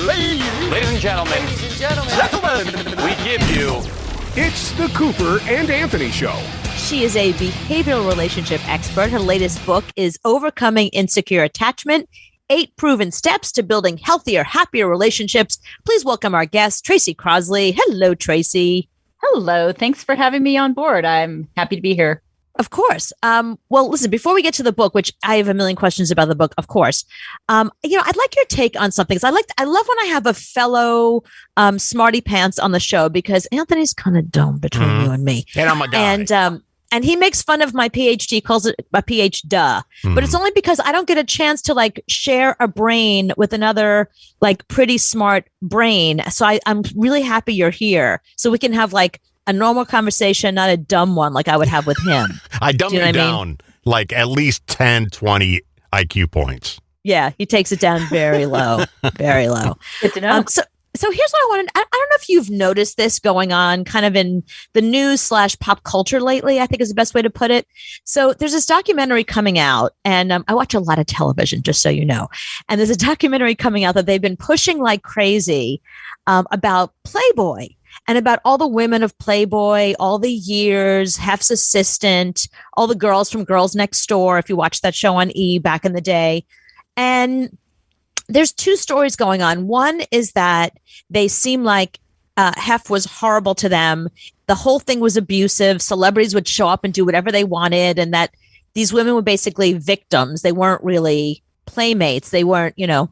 Ladies and gentlemen, we give you... It's the Cooper and Anthony Show. She is a behavioral relationship expert. Her latest book is Overcoming Insecure Attachment, 8 Proven Steps to Building Healthier, Happier Relationships. Please welcome our guest, Tracy Crossley. Hello, Tracy. Hello. Thanks for having me on board. I'm happy to be here. Of course. Well, listen, before we get to the book, which I have a million questions about the book, of course, I'd like your take on something. I love when I have a fellow smarty pants on the show, because Anthony's kind of dumb between you and me. And I'm a guy. And he makes fun of my PhD, calls it my PhD, but it's only because I don't get a chance to share a brain with another pretty smart brain. So I'm really happy you're here, so we can have a normal conversation, not a dumb one like I would have with him. I dumb you down at least 10, 20 IQ points. Yeah, he takes it down very low, very low. Good to know. So here's what I wanted. I don't know if you've noticed this going on kind of in the news / pop culture lately, I think is the best way to put it. So there's this documentary coming out, and I watch a lot of television, just so you know. And there's a documentary coming out that they've been pushing like crazy about Playboy. And about all the women of Playboy, all the years, Hef's assistant, all the girls from Girls Next Door, if you watched that show on E! Back in the day. And there's 2 stories going on. One is that they seem like Hef was horrible to them. The whole thing was abusive. Celebrities would show up and do whatever they wanted, and that these women were basically victims. They weren't really playmates. They weren't, even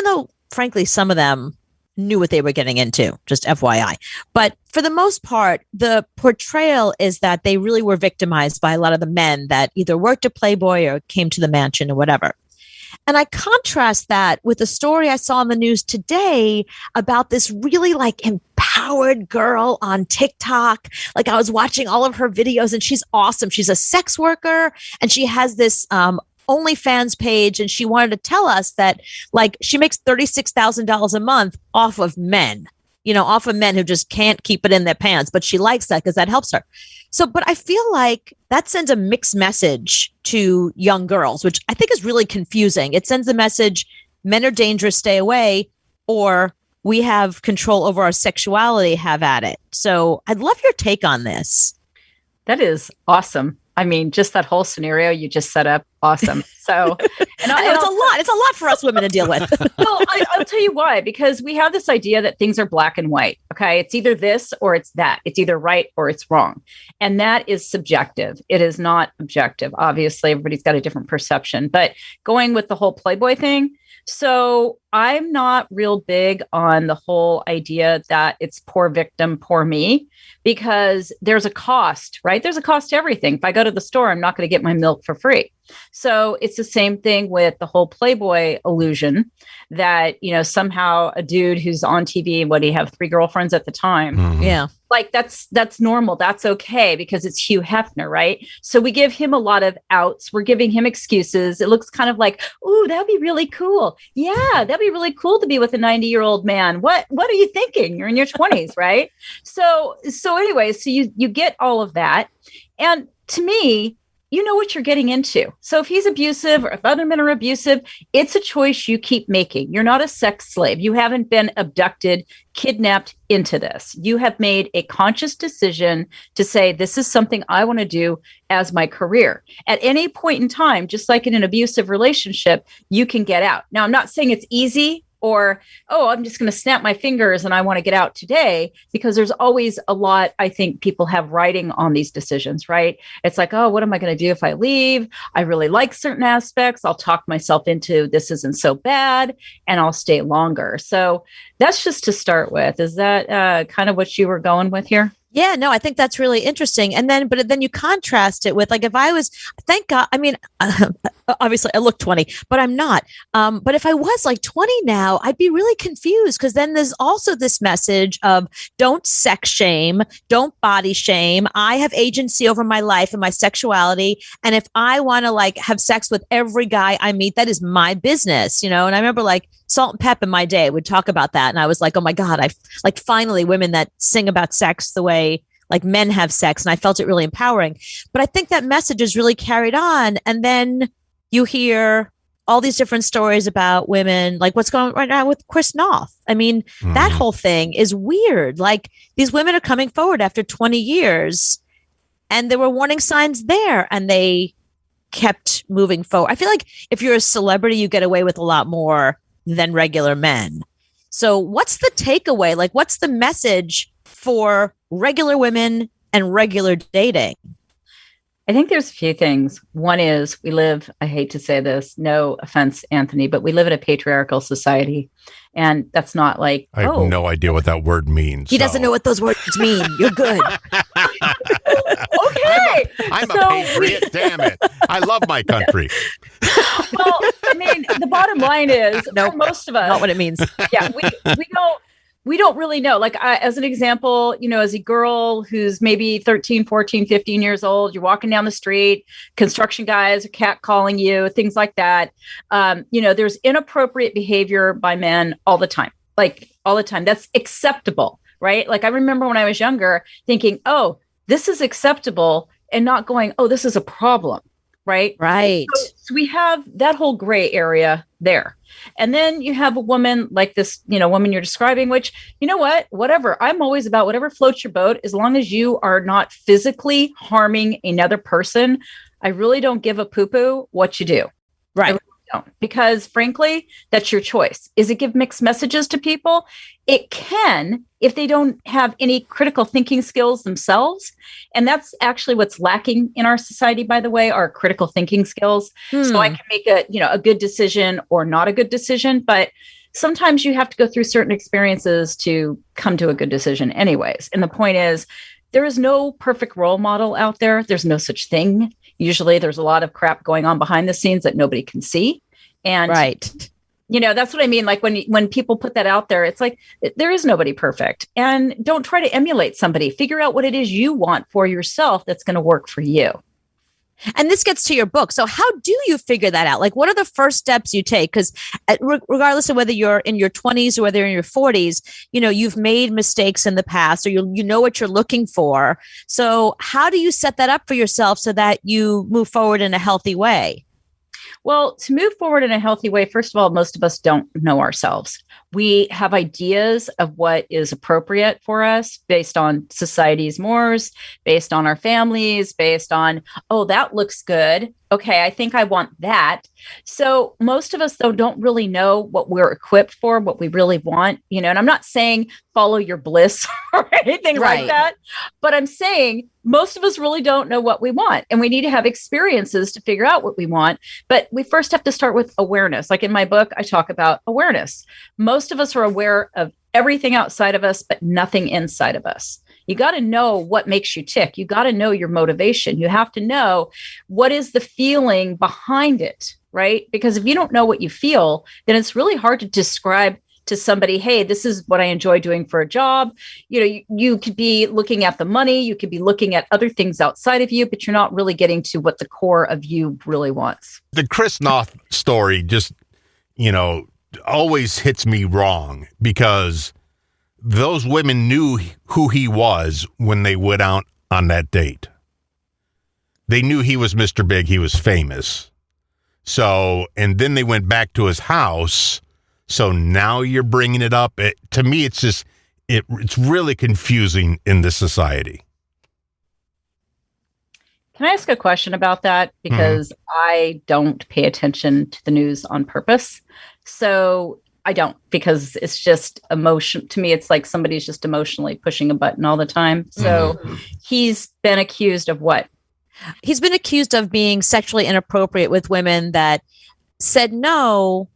though, frankly, some of them knew what they were getting into, just FYI. But for the most part, the portrayal is that they really were victimized by a lot of the men that either worked at Playboy or came to the mansion or whatever. And I contrast that with a story I saw in the news today about this really empowered girl on TikTok. I was watching all of her videos, and she's awesome. She's a sex worker, and she has this OnlyFans page, and she wanted to tell us that she makes $36,000 a month off of men, off of men who just can't keep it in their pants, but she likes that because that helps her. So, but I feel like that sends a mixed message to young girls, which I think is really confusing. It sends the message, men are dangerous, stay away, or we have control over our sexuality, have at it. So I'd love your take on this. That is awesome. I mean, just that whole scenario you just set up, awesome. So, it's a lot for us women to deal with. Well, I'll tell you why, because we have this idea that things are black and white. Okay. It's either this or it's that. It's either right or it's wrong. And that is subjective. It is not objective. Obviously, everybody's got a different perception, but going with the whole Playboy thing. So I'm not real big on the whole idea that it's poor victim, poor me, because there's a cost, right? There's a cost to everything. If I go to the store, I'm not going to get my milk for free. So it's the same thing with the whole Playboy illusion that, somehow a dude who's on TV, what do you have, 3 girlfriends at the time? Mm-hmm. Yeah. That's normal. That's okay because it's Hugh Hefner, right? So we give him a lot of outs. We're giving him excuses. It looks kind of like, ooh, that'd be really cool. Yeah, that'd be really cool to be with a 90-year-old man. What are you thinking? You're in your 20s, right? So anyway, so you get all of that. And to me, you know what you're getting into. So if he's abusive or if other men are abusive, it's a choice you keep making. You're not a sex slave. You haven't been abducted, kidnapped into this. You have made a conscious decision to say, this is something I want to do as my career. At any point in time, just like in an abusive relationship, you can get out. Now, I'm not saying it's easy, or, oh, I'm just going to snap my fingers and I want to get out today, because there's always a lot, I think people have writing on these decisions, right? It's like, oh, what am I going to do if I leave? I really like certain aspects. I'll talk myself into this isn't so bad and I'll stay longer. So that's just to start with. Is that kind of what you were going with here? Yeah, no, I think that's really interesting. But then you contrast it with if I was, thank God, I mean, obviously I look 20, but I'm not. But if I was 20 now, I'd be really confused, because then there's also this message of don't sex shame, don't body shame. I have agency over my life and my sexuality. And if I want to have sex with every guy I meet, that is my business, And I remember Salt and Pep in my day would talk about that. And I was like, oh my God, finally women that sing about sex the way men have sex. And I felt it really empowering. But I think that message is really carried on. And then you hear all these different stories about women, like what's going on right now with Chris Noth. I mean, that whole thing is weird. Like these women are coming forward after 20 years and there were warning signs there and they kept moving forward. I feel like if you're a celebrity, you get away with a lot more than regular men. So what's the takeaway? Like, what's the message for regular women and regular dating? I think there's a few things. One is we live, I hate to say this, no offense, Anthony, but we live in a patriarchal society. And that's not like, I have no idea what that word means. He doesn't know what those words mean. You're good. Okay. I'm a patriot, damn it. I love my country. Well, I mean, the bottom line is, for most of us, not what it means. Yeah, we don't really know. Like, as an example, as a girl who's maybe 13, 14, 15 years old, you're walking down the street, construction guys are catcalling you, things like that. There's inappropriate behavior by men all the time. Like, all the time. That's acceptable, right? Like, I remember when I was younger thinking, oh, this is acceptable, and not going, oh, this is a problem, right? Right. So we have that whole gray area there. And then you have a woman like this, woman you're describing, which, whatever. I'm always about whatever floats your boat, as long as you are not physically harming another person. I really don't give a poo-poo what you do. Right. I really don't. Because frankly, that's your choice. Is it give mixed messages to people? It can, if they don't have any critical thinking skills themselves. And that's actually what's lacking in our society, by the way, are critical thinking skills. So I can make a good decision or not a good decision. But sometimes you have to go through certain experiences to come to a good decision anyways. And the point is, there is no perfect role model out there. There's no such thing. Usually there's a lot of crap going on behind the scenes that nobody can see. And right. That's what I mean. Like when people put that out there, it's like, there is nobody perfect. And don't try to emulate somebody. Figure out what it is you want for yourself that's going to work for you. And this gets to your book. So how do you figure that out? Like, what are the first steps you take? Because regardless of whether you're in your 20s or whether you're in your 40s, you've made mistakes in the past, or you know what you're looking for. So how do you set that up for yourself so that you move forward in a healthy way? Well, to move forward in a healthy way, first of all, most of us don't know ourselves. We have ideas of what is appropriate for us based on society's mores, based on our families, based on, oh, that looks good. Okay, I think I want that. So most of us, though, don't really know what we're equipped for, what we really want, and I'm not saying follow your bliss or anything like that, but I'm saying most of us really don't know what we want, and we need to have experiences to figure out what we want. But we first have to start with awareness. Like in my book, I talk about awareness. Most of us are aware of everything outside of us, but nothing inside of us. You got to know what makes you tick. You got to know your motivation. You have to know what is the feeling behind it, right? Because if you don't know what you feel, then it's really hard to describe to somebody, hey, this is what I enjoy doing for a job. You could be looking at the money, you could be looking at other things outside of you, but you're not really getting to what the core of you really wants. The Chris Noth story just, always hits me wrong, because those women knew who he was when they went out on that date. They knew he was Mr. Big. He was famous. So, and then they went back to his house. So now you're bringing it up. To me, it's just, it's really confusing in this society. Can I ask a question about that? Because I don't pay attention to the news on purpose. So I don't, because it's just emotion. To me, it's like somebody's just emotionally pushing a button all the time. So he's been accused of what? He's been accused of being sexually inappropriate with women that said no,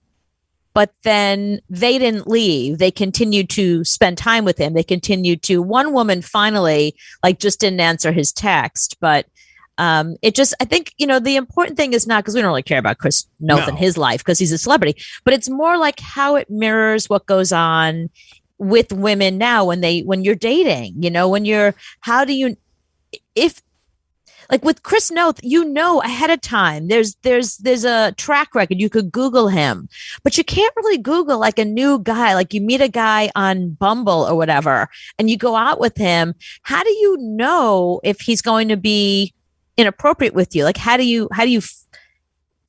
but then they didn't leave. They continued to spend time with him. They continued to, one woman finally, just didn't answer his text, but I think, the important thing is not, because we don't really care about Chris Noth and his life because he's a celebrity, but it's more like how it mirrors what goes on with women now when you're dating, like with Chris Noth, ahead of time, there's a track record. You could Google him, but you can't really Google like a new guy. Like you meet a guy on Bumble or whatever, and you go out with him. How do you know if he's going to be inappropriate with you? Like, how do you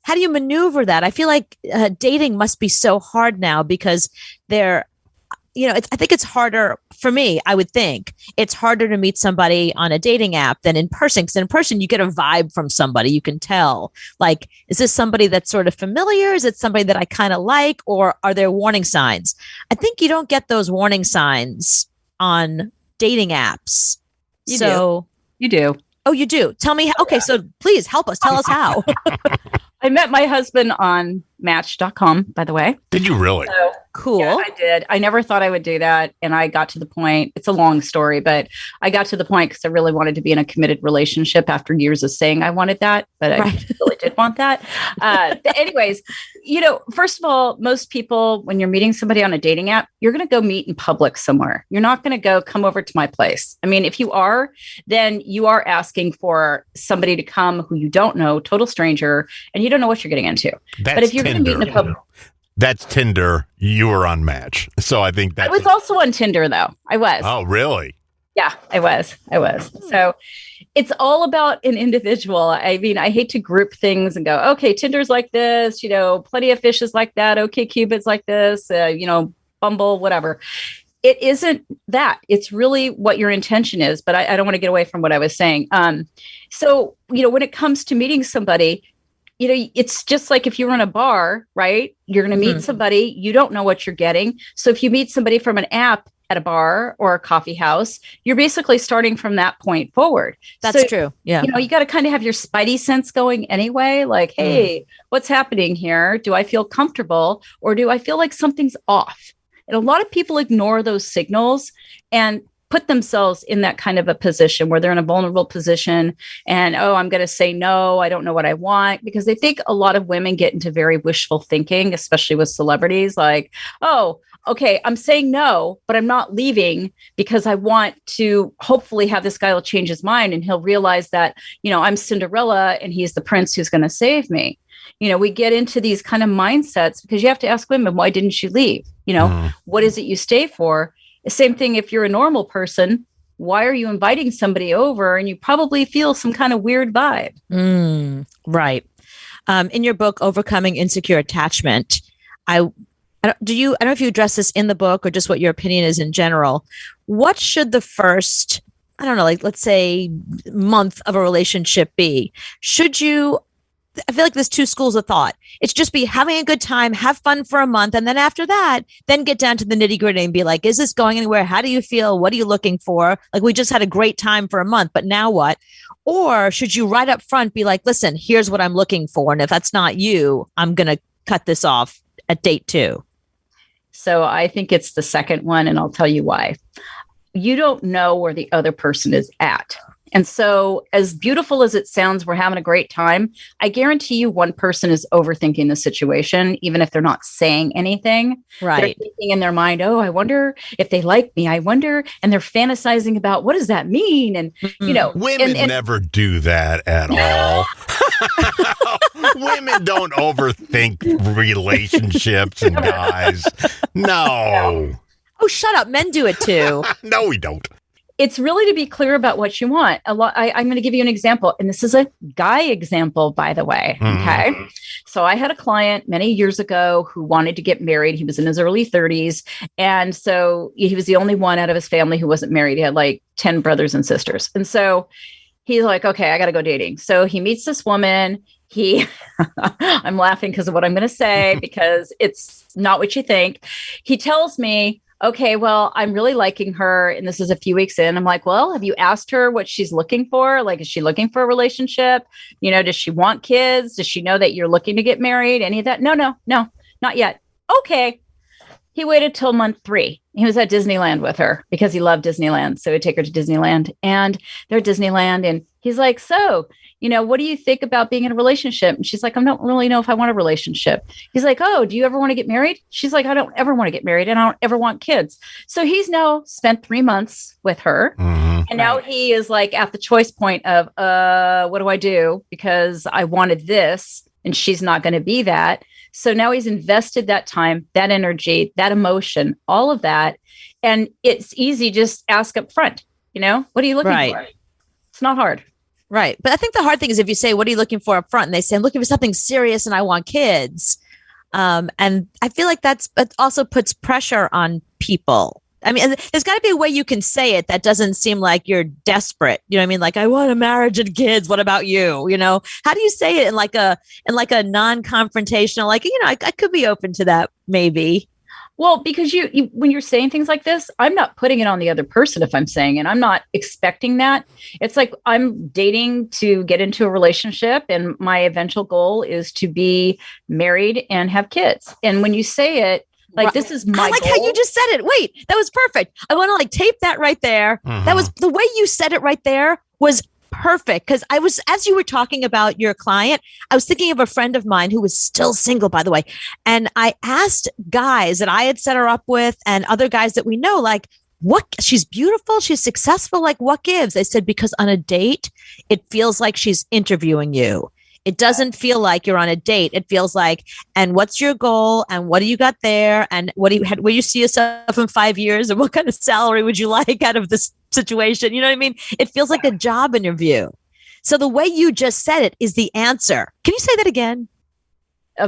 how do you maneuver that? I feel like dating must be so hard now because they're, I think it's harder for me. I would think it's harder to meet somebody on a dating app than in person. Because in person, you get a vibe from somebody. You can tell, like, is this somebody that's sort of familiar? Is it somebody that I kind of like? Or are there warning signs? I think you don't get those warning signs on dating apps. You do. Oh, you do? Tell me. Okay, so please help us. Tell us how. I met my husband on Match.com, by the way. Did you really? So, cool. Yeah, I did. I never thought I would do that. And I got to the point, it's a long story, but I got to the point because I really wanted to be in a committed relationship after years of saying I wanted that, but I really did want that. Anyways, first of all, most people, when you're meeting somebody on a dating app, you're going to go meet in public somewhere. You're not going to go come over to my place. I mean, if you are, then you are asking for somebody to come who you don't know, total stranger, and you don't know what you're getting into. But if you're going to meet in a public, that's Tinder. You were on Match. So I think that I was also on Tinder, though. I was. Oh, really? Yeah, I was. So it's all about an individual. I mean, I hate to group things and go, okay, Tinder's like this, Plenty of Fish is like that. Okay, Cupid's like this, Bumble, whatever. It isn't that. It's really what your intention is. But I don't want to get away from what I was saying. So, when it comes to meeting somebody, it's just like if you were in a bar, right? You're going to meet somebody, you don't know what you're getting. So if you meet somebody from an app at a bar or a coffee house, you're basically starting from that point forward. That's true. Yeah. You got to kind of have your spidey sense going anyway. Like, hey, what's happening here? Do I feel comfortable or do I feel like something's off? And a lot of people ignore those signals and put themselves in that kind of a position where they're in a vulnerable position and, I'm going to say no, I don't know what I want, because they think a lot of women get into very wishful thinking, especially with celebrities, like, okay, I'm saying no, but I'm not leaving because I want to hopefully have this guy will change his mind and he'll realize that, I'm Cinderella and he's the prince who's going to save me. We get into these kind of mindsets because you have to ask women, why didn't you leave? What is it you stay for? The same thing if you're a normal person, why are you inviting somebody over and you probably feel some kind of weird vibe? Right. In your book, Overcoming Insecure Attachment, I don't know if you address this in the book or just what your opinion is in general. What should the first, let's say month of a relationship be? I feel like there's two schools of thought. It's just be having a good time, have fun for a month. And then after that, then get down to the nitty gritty and be like, is this going anywhere? How do you feel? What are you looking for? Like, we just had a great time for a month, but now what? Or should you right up front be like, listen, here's what I'm looking for. And if that's not you, I'm going to cut this off at date 2. So I think it's the second one. And I'll tell you why. You don't know where the other person is at. And so as beautiful as it sounds, we're having a great time. I guarantee you one person is overthinking the situation, even if they're not saying anything. Right. They're thinking in their mind, I wonder if they like me. I wonder. And they're fantasizing about what does that mean? And, women never do that at all. Women don't overthink relationships and guys. No. Oh, shut up. Men do it too. No, we don't. It's really to be clear about what you want. I'm going to give you an example. And this is a guy example, by the way. Okay. So I had a client many years ago who wanted to get married. He was in his early 30s. And so he was the only one out of his family who wasn't married. He had like 10 brothers and sisters. And so he's like, okay, I got to go dating. So he meets this woman. I'm laughing because of what I'm going to say, because it's not what you think. He tells me, okay, well, I'm really liking her. And this is a few weeks in. I'm like, well, have you asked her what she's looking for? Like, is she looking for a relationship? Does she want kids? Does she know that you're looking to get married? Any of that? No, not yet. Okay. He waited till month 3. He was at Disneyland with her because he loved Disneyland. So he'd take her to Disneyland, and they're at Disneyland. And he's like, so, what do you think about being in a relationship? And she's like, I don't really know if I want a relationship. He's like, oh, do you ever want to get married? She's like, I don't ever want to get married, and I don't ever want kids. So he's now spent 3 months with her. And now he is like at the choice point of, what do I do? Because I wanted this and she's not going to be that. So now he's invested that time, that energy, that emotion, all of that. And it's easy. Just ask up front, what are you looking for? It's not hard. Right. But I think the hard thing is if you say, what are you looking for up front? And they say, I'm looking for something serious and I want kids. And I feel like it also puts pressure on people. I mean, there's got to be a way you can say it that doesn't seem like you're desperate. You know what I mean? Like, I want a marriage and kids. What about you? You know, how do you say it in like a non-confrontational, like, I could be open to that maybe. Well, because you when you're saying things like this, I'm not putting it on the other person if I'm saying it. I'm not expecting that. It's like I'm dating to get into a relationship, and my eventual goal is to be married and have kids. And when you say it, like, this is my I like goal. how you just said it. Wait, that was perfect. I want to like tape that right there. That was the way you said it right there was perfect. Because as you were talking about your client, I was thinking of a friend of mine who was still single, by the way. And I asked guys that I had set her up with and other guys that we know, like, she's beautiful, she's successful, like, what gives? They said, because on a date, it feels like she's interviewing you. It doesn't feel like you're on a date. It feels like, and what's your goal? And what do you got there? And where you see yourself in 5 years? And what kind of salary would you like out of this situation? You know what I mean? It feels like a job interview. So the way you just said it is the answer. Can you say that again?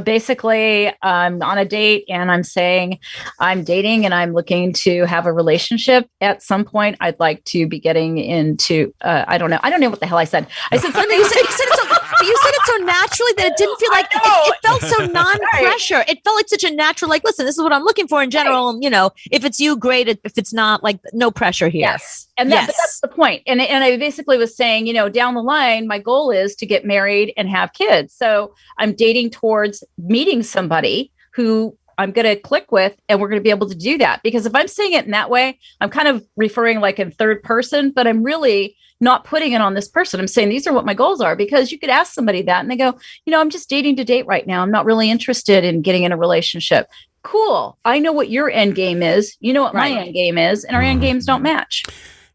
Basically, I'm on a date and I'm saying I'm dating and I'm looking to have a relationship at some point. I'd like to be getting into, I don't know what the hell I said. I said something. You said it so naturally that it didn't feel like it felt so non-pressure. Right. It felt like such a natural, like, listen, this is what I'm looking for in general. Right. And, if it's you, great. If it's not, like, no pressure here. Yes. And that's the point. And I basically was saying, down the line, my goal is to get married and have kids. So I'm dating towards meeting somebody who I'm going to click with, and we're going to be able to do that. Because if I'm saying it in that way, I'm kind of referring like in third person, but I'm really not putting it on this person. I'm saying these are what my goals are, because you could ask somebody that and they go, I'm just dating to date right now. I'm not really interested in getting in a relationship. Cool. I know what your end game is. You know what my end game is, and our end games don't match.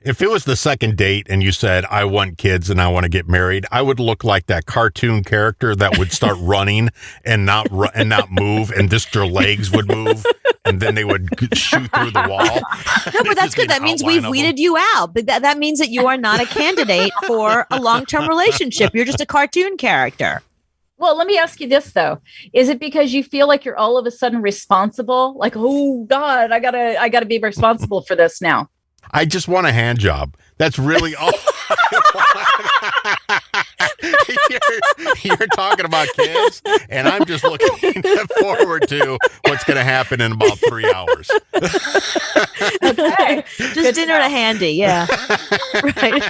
If it was the second date and you said, I want kids and I want to get married, I would look like that cartoon character that would start running and not move, and just their legs would move, and then they would shoot through the wall. No, but that's good. That means we've weeded you out. But that means that you are not a candidate for a long-term relationship. You're just a cartoon character. Well, let me ask you this, though. Is it because you feel like you're all of a sudden responsible? Like, oh, God, I gotta be responsible for this now. I just want a hand job. That's really all. You're talking about kids, and I'm just looking forward to what's going to happen in about 3 hours. Okay. Just dinner and a handy. Yeah. Right.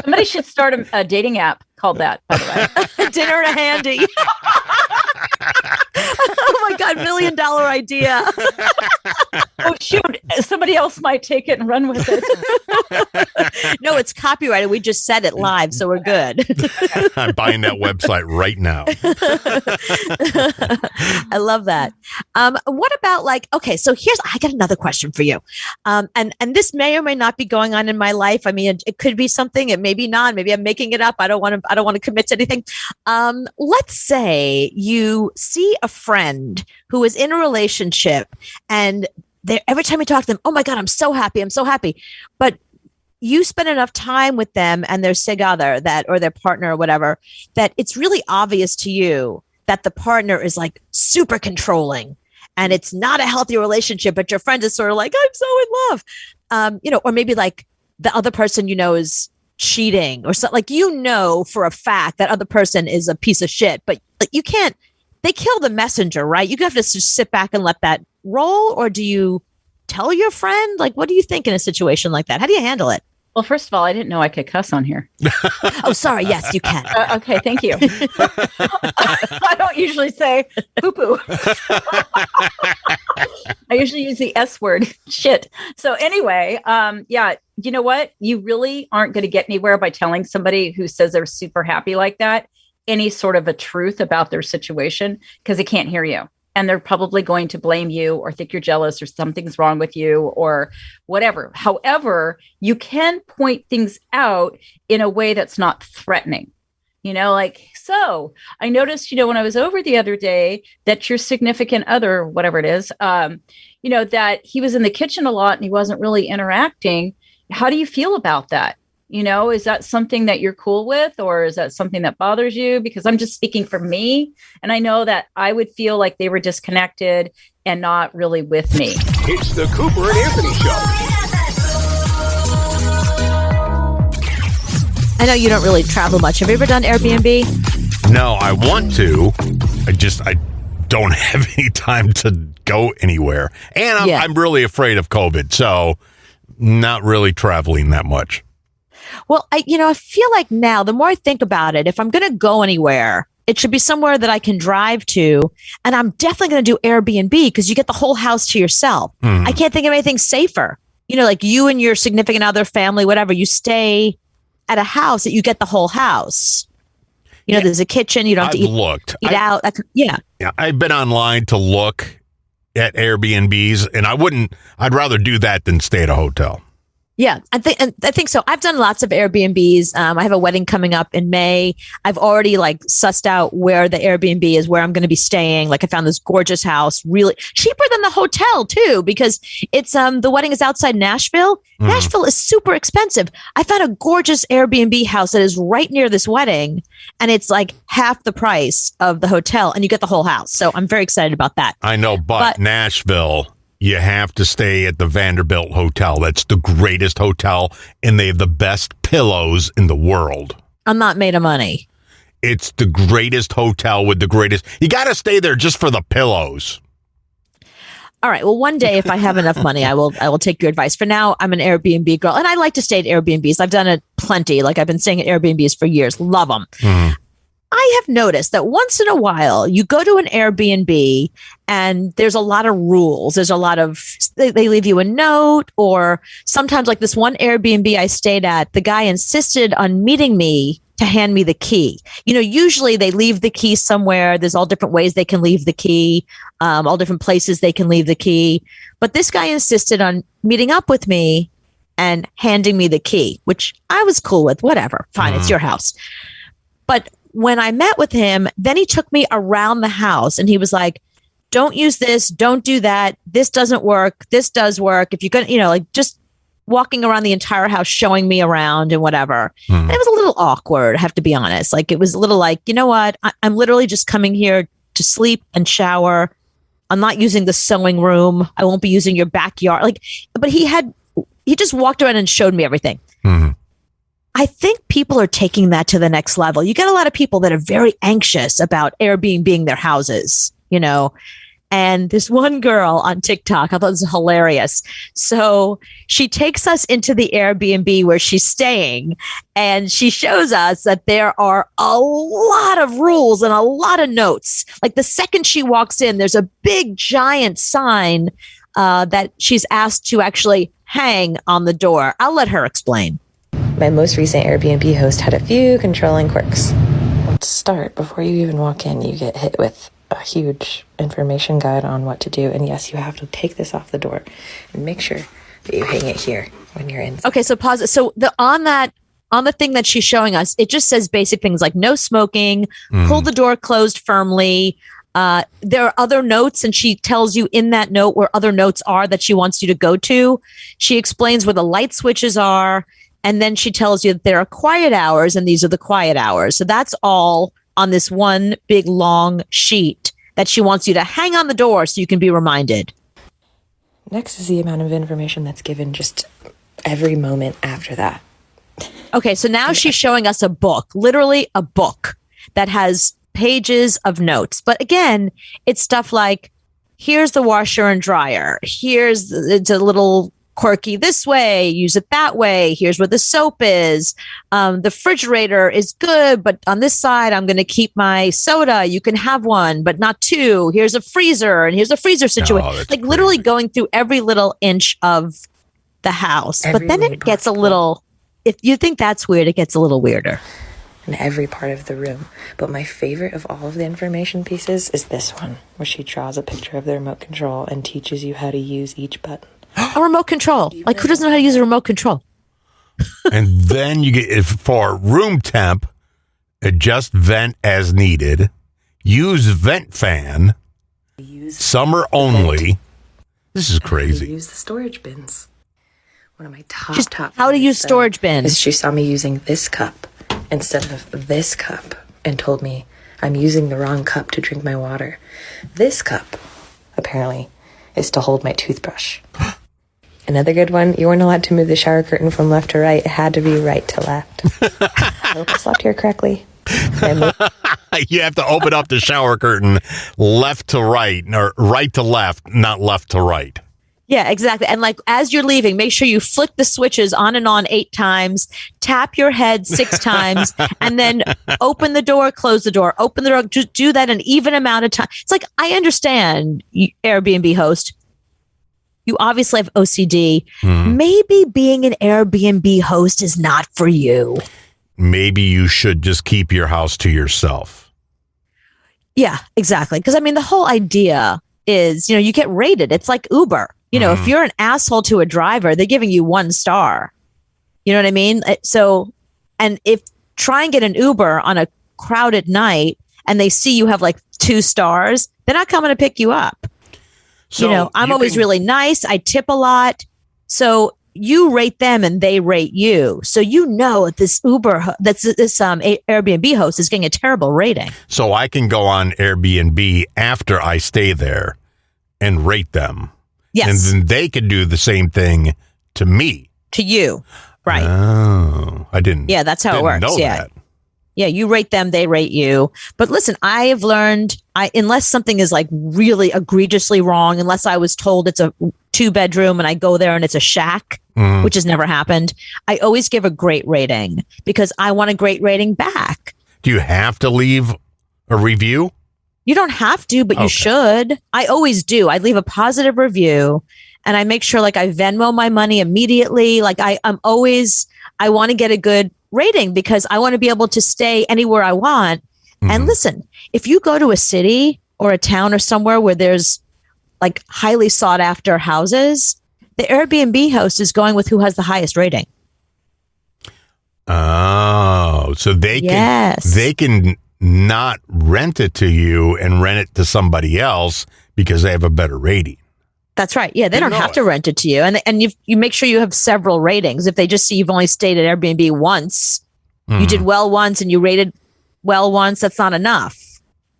Somebody should start a dating app called that, by the way. Dinner and a handy. Oh my God, $1 million idea. Oh, shoot. Somebody else might take it and run with it. No, it's copyrighted. We just said it live, so we're good. I'm buying that website right now. I love that. What about okay, so I got another question for you. And this may or may not be going on in my life. I mean, it could be something, it may be not. Maybe I'm making it up. I don't want to commit to anything. Let's say you see a friend who is in a relationship, and every time you talk to them, oh my God, I'm so happy. I'm so happy. But you spend enough time with them and their sig other or their partner or whatever, that it's really obvious to you that the partner is like super controlling and it's not a healthy relationship, but your friend is sort of like, I'm so in love. Or maybe like the other person, is cheating or something. Like, for a fact that other person is a piece of shit, but you can't, they kill the messenger, right? You have to just sit back and let that roll. Or do you tell your friend? Like, what do you think in a situation like that? How do you handle it? Well, first of all, I didn't know I could cuss on here. Oh, sorry. Yes, you can. Okay, thank you. I don't usually say poo-poo. I usually use the S word, shit. So anyway, you know what? You really aren't going to get anywhere by telling somebody who says they're super happy like that any sort of a truth about their situation, because they can't hear you. And they're probably going to blame you or think you're jealous or something's wrong with you or whatever. However, you can point things out in a way that's not threatening. So I noticed, when I was over the other day, that your significant other, whatever it is, that he was in the kitchen a lot and he wasn't really interacting. How do you feel about that? Is that something that you're cool with, or is that something that bothers you? Because I'm just speaking for me. And I know that I would feel like they were disconnected and not really with me. It's the Cooper and Anthony Show. I know you don't really travel much. Have you ever done Airbnb? No, I want to. I don't have any time to go anywhere. And I'm really afraid of COVID, so not really traveling that much. Well, I feel like now, the more I think about it, if I'm going to go anywhere, it should be somewhere that I can drive to. And I'm definitely going to do Airbnb because you get the whole house to yourself. I can't think of anything safer. Like you and your significant other, family, whatever, you stay at a house that you get the whole house. There's a kitchen. You don't have to eat out. Yeah, I've been online to look at Airbnbs, and I'd rather do that than stay at a hotel. Yeah, I think so. I've done lots of Airbnbs. I have a wedding coming up in May. I've already sussed out where the Airbnb is, where I'm going to be staying. I found this gorgeous house, really cheaper than the hotel too, because it's the wedding is outside Nashville. Nashville is super expensive. I found a gorgeous Airbnb house that is right near this wedding, and it's half the price of the hotel, and you get the whole house. So I'm very excited about that. I know, but Nashville, you have to stay at the Vanderbilt Hotel. That's the greatest hotel, and they have the best pillows in the world. I'm not made of money. It's the greatest hotel with the greatest. You got to stay there just for the pillows. All right. Well, one day, if I have enough money, I will take your advice. For now, I'm an Airbnb girl, and I like to stay at Airbnbs. I've done it plenty. I've been staying at Airbnbs for years. Love them. I have noticed that once in a while you go to an Airbnb and there's a lot of rules. There's a lot of, they leave you a note, or sometimes this one Airbnb I stayed at, the guy insisted on meeting me to hand me the key. Usually they leave the key somewhere. There's all different ways they can leave the key, all different places they can leave the key. But this guy insisted on meeting up with me and handing me the key, which I was cool with. Whatever. Fine. It's your house. But when I met with him, then he took me around the house and he was like, don't use this. Don't do that. This doesn't work. This does work. If you're going to, just walking around the entire house, showing me around and whatever. And it was a little awkward, I have to be honest. It was a little you know what? I'm literally just coming here to sleep and shower. I'm not using the sewing room. I won't be using your backyard. But he just walked around and showed me everything. I think people are taking that to the next level. You get a lot of people that are very anxious about Airbnb being their houses, and this one girl on TikTok, I thought it was hilarious. So she takes us into the Airbnb where she's staying, and she shows us that there are a lot of rules and a lot of notes. The second she walks in, there's a big giant sign that she's asked to actually hang on the door. I'll let her explain. My most recent Airbnb host had a few controlling quirks. To start, before you even walk in, you get hit with a huge information guide on what to do. And yes, you have to take this off the door and make sure that you hang it here when you're in. Okay, so pause it. So on the thing that she's showing us, it just says basic things like no smoking, pull the door closed firmly. There are other notes, and she tells you in that note where other notes are that she wants you to go to. She explains where the light switches are. And then she tells you that there are quiet hours, and these are the quiet hours. So that's all on this one big long sheet that she wants you to hang on the door so you can be reminded. Next is the amount of information that's given just every moment after that. Okay, so now she's showing us a book, literally a book that has pages of notes. But again, it's stuff like, here's the washer and dryer. It's a little quirky this way, use it that way. Here's where the soap is. The refrigerator is good, but on this side, I'm going to keep my soda. You can have one, but not two. Here's a freezer, and here's a freezer situation. Literally going through every little inch of the house. But then it gets a little, if you think that's weird, it gets a little weirder. In every part of the room. But my favorite of all of the information pieces is this one, where she draws a picture of the remote control and teaches you how to use each button. A remote control. Who doesn't know how to use a remote control? And then you get, for room temp, adjust vent as needed, use vent fan, summer only. This is crazy. Use the storage bins. One of my top how to use storage bins. Is she saw me using this cup instead of this cup and told me I'm using the wrong cup to drink my water. This cup, apparently, is to hold my toothbrush. Another good one, you weren't allowed to move the shower curtain from left to right. It had to be right to left. I hope I slept here correctly. You have to open up the shower curtain left to right, or right to left, not left to right. Yeah, exactly. And like as you're leaving, make sure you flick the switches on and on 8 times, tap your head 6 times, and then open the door, close the door, open the door. Just do that an even amount of time. It's like, I understand, Airbnb host. You obviously have OCD. Maybe being an Airbnb host is not for you. Maybe you should just keep your house to yourself. Yeah, exactly. Because I mean, the whole idea is, you get rated. It's like Uber. If you're an asshole to a driver, they're giving you 1 star. You know what I mean? So, and if try and get an Uber on a crowded night and they see you have like 2 stars, they're not coming to pick you up. So I'm always really nice. I tip a lot. So you rate them and they rate you. So this Airbnb host is getting a terrible rating. So I can go on Airbnb after I stay there and rate them. Yes. And then they could do the same thing to me. To you. Right. Oh, I didn't. Yeah, that's how it works. Know that. Yeah, you rate them, they rate you. But listen, I have learned, unless something is like really egregiously wrong, unless I was told it's a 2-bedroom and I go there and it's a shack, which has never happened, I always give a great rating because I want a great rating back. Do you have to leave a review? You don't have to, but you should. I always do. I leave a positive review and I make sure like I Venmo my money immediately. Like I want to get a good rating because I want to be able to stay anywhere I want. And listen, if you go to a city or a town or somewhere where there's like highly sought after houses, the Airbnb host is going with who has the highest rating. Oh, so they can not rent it to you and rent it to somebody else because they have a better rating. That's right. Yeah, they don't have to rent it to you. And you make sure you have several ratings. If they just see you've only stayed at Airbnb once, you did well once and you rated well once, that's not enough.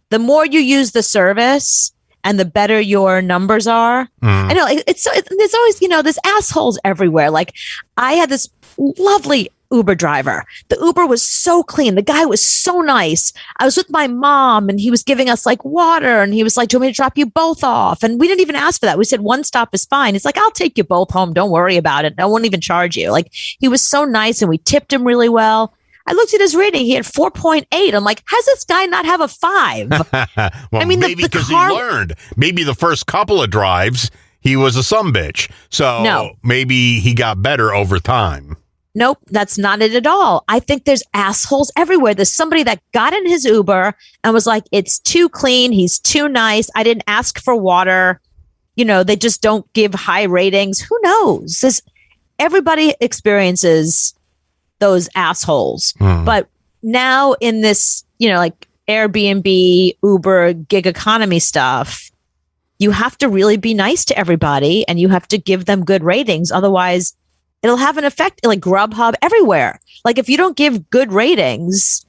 The more you use the service and the better your numbers are. I know there's always, there's assholes everywhere. Like I had this lovely Uber driver. The Uber was so clean. The guy was so nice. I was with my mom and he was giving us like water and he was like, do you want me to drop you both off? And we didn't even ask for that. We said 1 stop is fine. It's like, I'll take you both home. Don't worry about it. I won't even charge you. Like he was so nice and we tipped him really well. I looked at his rating. He had 4.8. I'm like, how's this guy not have a 5? Well, I mean, maybe because he learned. Maybe the first couple of drives, he was a sumbitch. So maybe he got better over time. Nope, that's not it at all. I think there's assholes everywhere. There's somebody that got in his Uber and was like, it's too clean. He's too nice. I didn't ask for water. They just don't give high ratings. Who knows? Everybody experiences those assholes. But now in this, like Airbnb, Uber, gig economy stuff, you have to really be nice to everybody and you have to give them good ratings. Otherwise, it'll have an effect, like Grubhub, everywhere. Like if you don't give good ratings,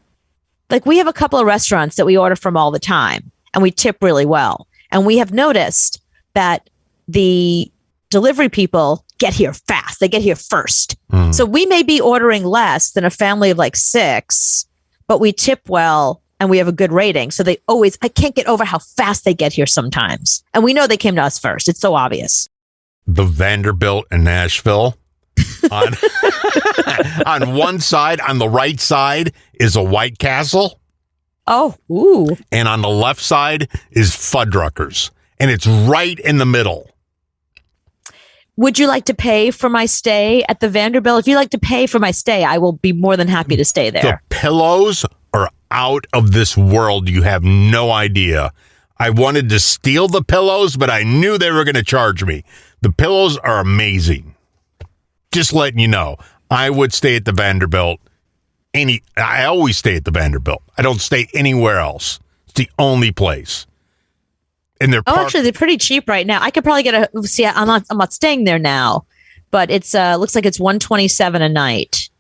like we have a couple of restaurants that we order from all the time and we tip really well. And we have noticed that the delivery people get here fast. They get here first. So we may be ordering less than a family of like 6, but we tip well and we have a good rating. So I can't get over how fast they get here sometimes. And we know they came to us first. It's so obvious. The Vanderbilt in Nashville. On one side, on the right side, is a White Castle. Oh, ooh. And on the left side is Fuddruckers. And it's right in the middle. Would you like to pay for my stay at the Vanderbilt? If you'd like to pay for my stay, I will be more than happy to stay there. The pillows are out of this world. You have no idea. I wanted to steal the pillows, but I knew they were going to charge me. The pillows are amazing. Just letting you know, I would stay at the Vanderbilt. I always stay at the Vanderbilt. I don't stay anywhere else. It's the only place. And they're actually, they're pretty cheap right now. I could probably get I'm not staying there now, but it's looks like it's $127 a night.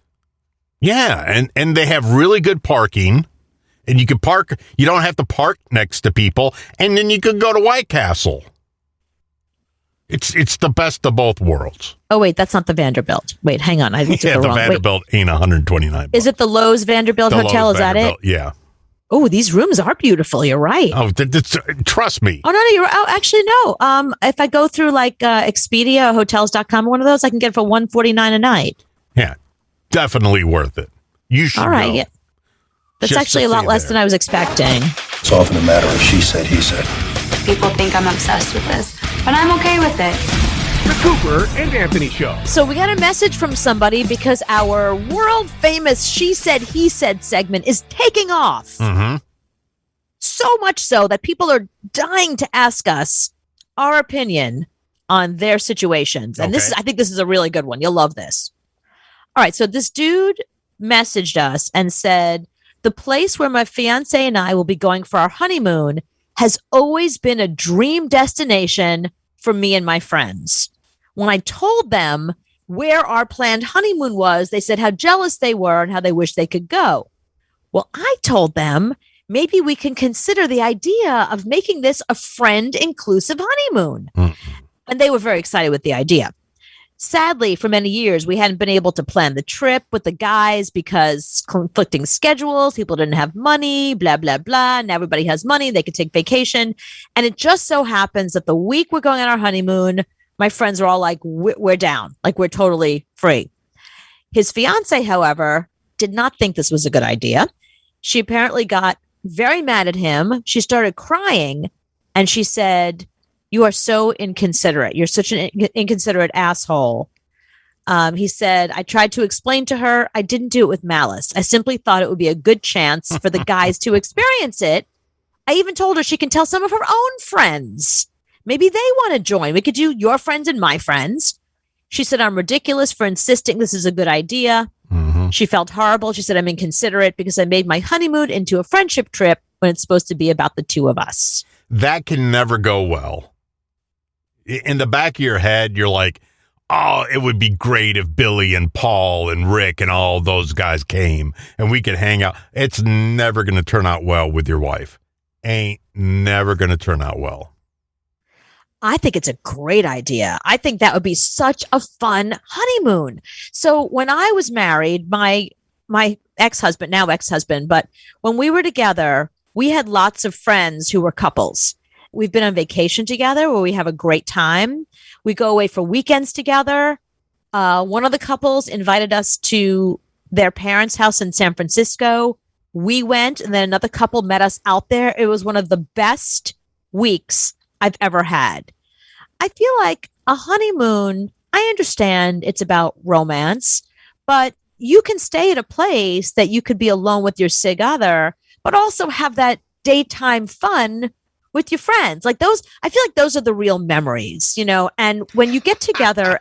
Yeah, and they have really good parking, and you can park. You don't have to park next to people, and then you could go to White Castle. It's the best of both worlds. Oh wait, that's not the Vanderbilt. Wait, hang on, I looked at the The wrong. Vanderbilt ain't $129. Is it the Lowe's Vanderbilt The Hotel? Lowe's Is that Vanderbilt, it? Yeah. Oh, these rooms are beautiful. You're right. Oh, trust me. Oh no, you're actually no. If I go through like Expedia or hotels.com, one of those, I can get it for $149 a night. Yeah, definitely worth it. You should. All right, go. yeah. That's Just actually to a lot see less there. than I was expecting. It's often a matter of she said, he said. People think I'm obsessed with this, but I'm okay with it. The Cooper and Anthony Show. So we got a message from somebody because our world famous She Said, He Said segment is taking off. Mm-hmm. So much so that people are dying to ask us our opinion on their situations. And I think this is a really good one. You'll love this. All right. So this dude messaged us and said, the place where my fiance and I will be going for our honeymoon has always been a dream destination for me and my friends. When I told them where our planned honeymoon was, they said how jealous they were and how they wish they could go. Well, I told them maybe we can consider the idea of making this a friend-inclusive honeymoon. And they were very excited with the idea. Sadly, for many years, we hadn't been able to plan the trip with the guys because conflicting schedules, people didn't have money, blah, blah, blah. Now everybody has money. They could take vacation. And it just so happens that the week we're going on our honeymoon, my friends are all like, we're down. Like, we're totally free. His fiance, however, did not think this was a good idea. She apparently got very mad at him. She started crying and she said, you are so inconsiderate. You're such an inconsiderate asshole. He said, I tried to explain to her. I didn't do it with malice. I simply thought it would be a good chance for the guys to experience it. I even told her she can tell some of her own friends. Maybe they want to join. We could do your friends and my friends. She said, I'm ridiculous for insisting this is a good idea. She felt horrible. She said, I'm inconsiderate because I made my honeymoon into a friendship trip when it's supposed to be about the two of us. That can never go well. In the back of your head, you're like, oh, it would be great if Billy and Paul and Rick and all those guys came and we could hang out. It's never going to turn out well with your wife. Ain't never going to turn out well. I think it's a great idea. I think that would be such a fun honeymoon. So when I was married, my ex-husband, now ex-husband, but when we were together, we had lots of friends who were couples. We've been on vacation together where we have a great time. We go away for weekends together. One of the couples invited us to their parents' house in San Francisco. We went, and then another couple met us out there. It was one of the best weeks I've ever had. I feel like a honeymoon, I understand it's about romance, but you can stay at a place that you could be alone with your sig other, but also have that daytime fun with your friends. Like those, I feel like those are the real memories, you know? And when you get together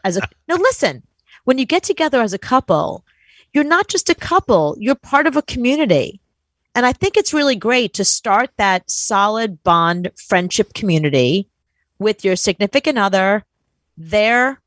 when you get together as a couple, you're not just a couple, you're part of a community. And I think it's really great to start that solid bond friendship community with your significant other, their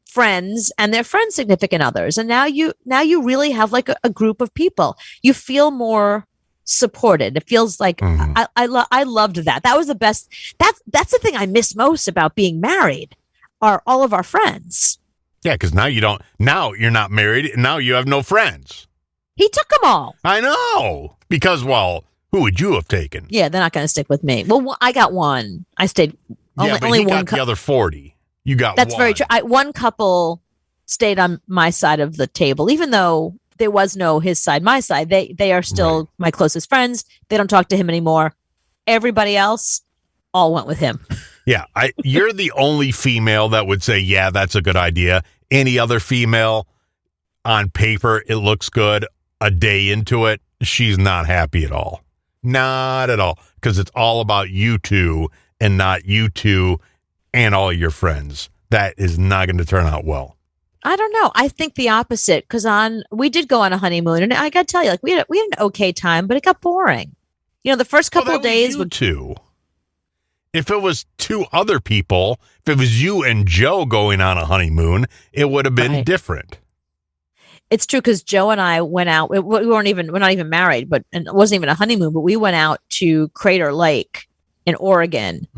friends, and their friends' significant others. And now you really have like a group of people. You feel more supported. It feels like I loved that. That was the best. That's the thing I miss most about being married are all of our friends. Yeah, because now you're not married, and now you have no friends. He took them all. I know. Because, well, who would you have taken? Yeah, they're not going to stick with me. Well, I got one. I stayed only he one. got the other 40. You got That's one. very true. One couple stayed on my side of the table, even though there was no his side, my side. They are still my closest friends. They don't talk to him anymore. Everybody else all went with him. Yeah, you're the only female that would say, yeah, that's a good idea. Any other female, on paper, it looks good. A day into it, she's not happy at all. Not at all. Because it's all about you two and not you two and all your friends. That is not going to turn out well. I don't know. I think the opposite, because we did go on a honeymoon, and I got to tell you, like we had an okay time, but it got boring. You know, the first couple of days would too. If it was two other people, if it was you and Joe going on a honeymoon, it would have been different. It's true because Joe and I went out. We're not even married, and it wasn't even a honeymoon, but we went out to Crater Lake in Oregon.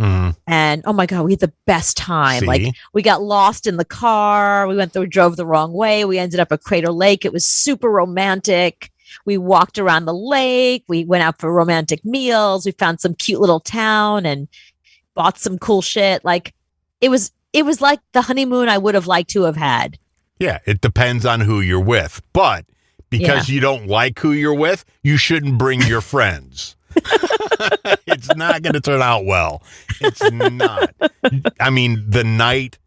And oh my God, we had the best time. See? Like we got lost in the car. We drove the wrong way. We ended up at Crater Lake. It was super romantic. We walked around the lake. We went out for romantic meals. We found some cute little town and bought some cool shit. Like it was like the honeymoon I would have liked to have had. Yeah, it depends on who you're with. But because you don't like who you're with, you shouldn't bring your friends. It's not going to turn out well. It's not. I mean, the night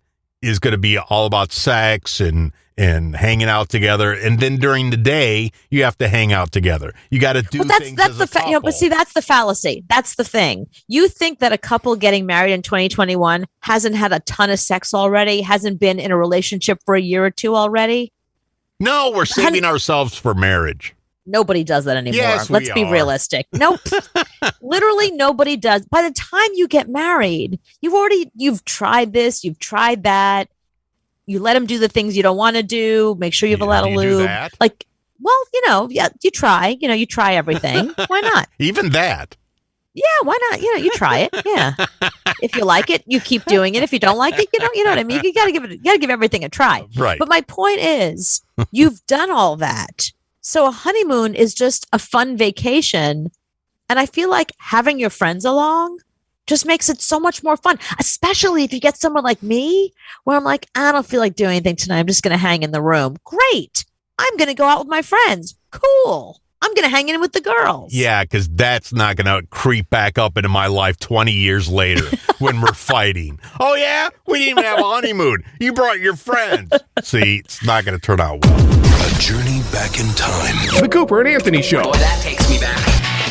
is going to be all about sex and hanging out together, and then during the day you have to hang out together. You got to do things as a couple. But see, that's the fallacy. That's the thing. You think that a couple getting married in 2021 hasn't had a ton of sex already, hasn't been in a relationship for a year or two already? No, we're saving ourselves for marriage. Nobody does that anymore. Yes, Let's be realistic. Nope. Literally nobody does. By the time you get married, you've tried this, you've tried that. You let them do the things you don't want to do. Make sure you have a lot of lube. Like, well, you try. You try everything. Why not? Even that. Yeah, why not? You try it. Yeah. If you like it, you keep doing it. If you don't like it, you know what I mean? You gotta give everything a try. Right. But my point is, you've done all that. So a honeymoon is just a fun vacation. And I feel like having your friends along just makes it so much more fun, especially if you get someone like me where I'm like, I don't feel like doing anything tonight. I'm just going to hang in the room. Great. I'm going to go out with my friends. Cool. I'm going to hang in with the girls. Yeah, because that's not going to creep back up into my life 20 years later when we're fighting. Oh, yeah? We didn't even have a honeymoon. You brought your friends. See, it's not going to turn out well. A journey back in time. The Cooper and Anthony Show. Boy, that takes me back.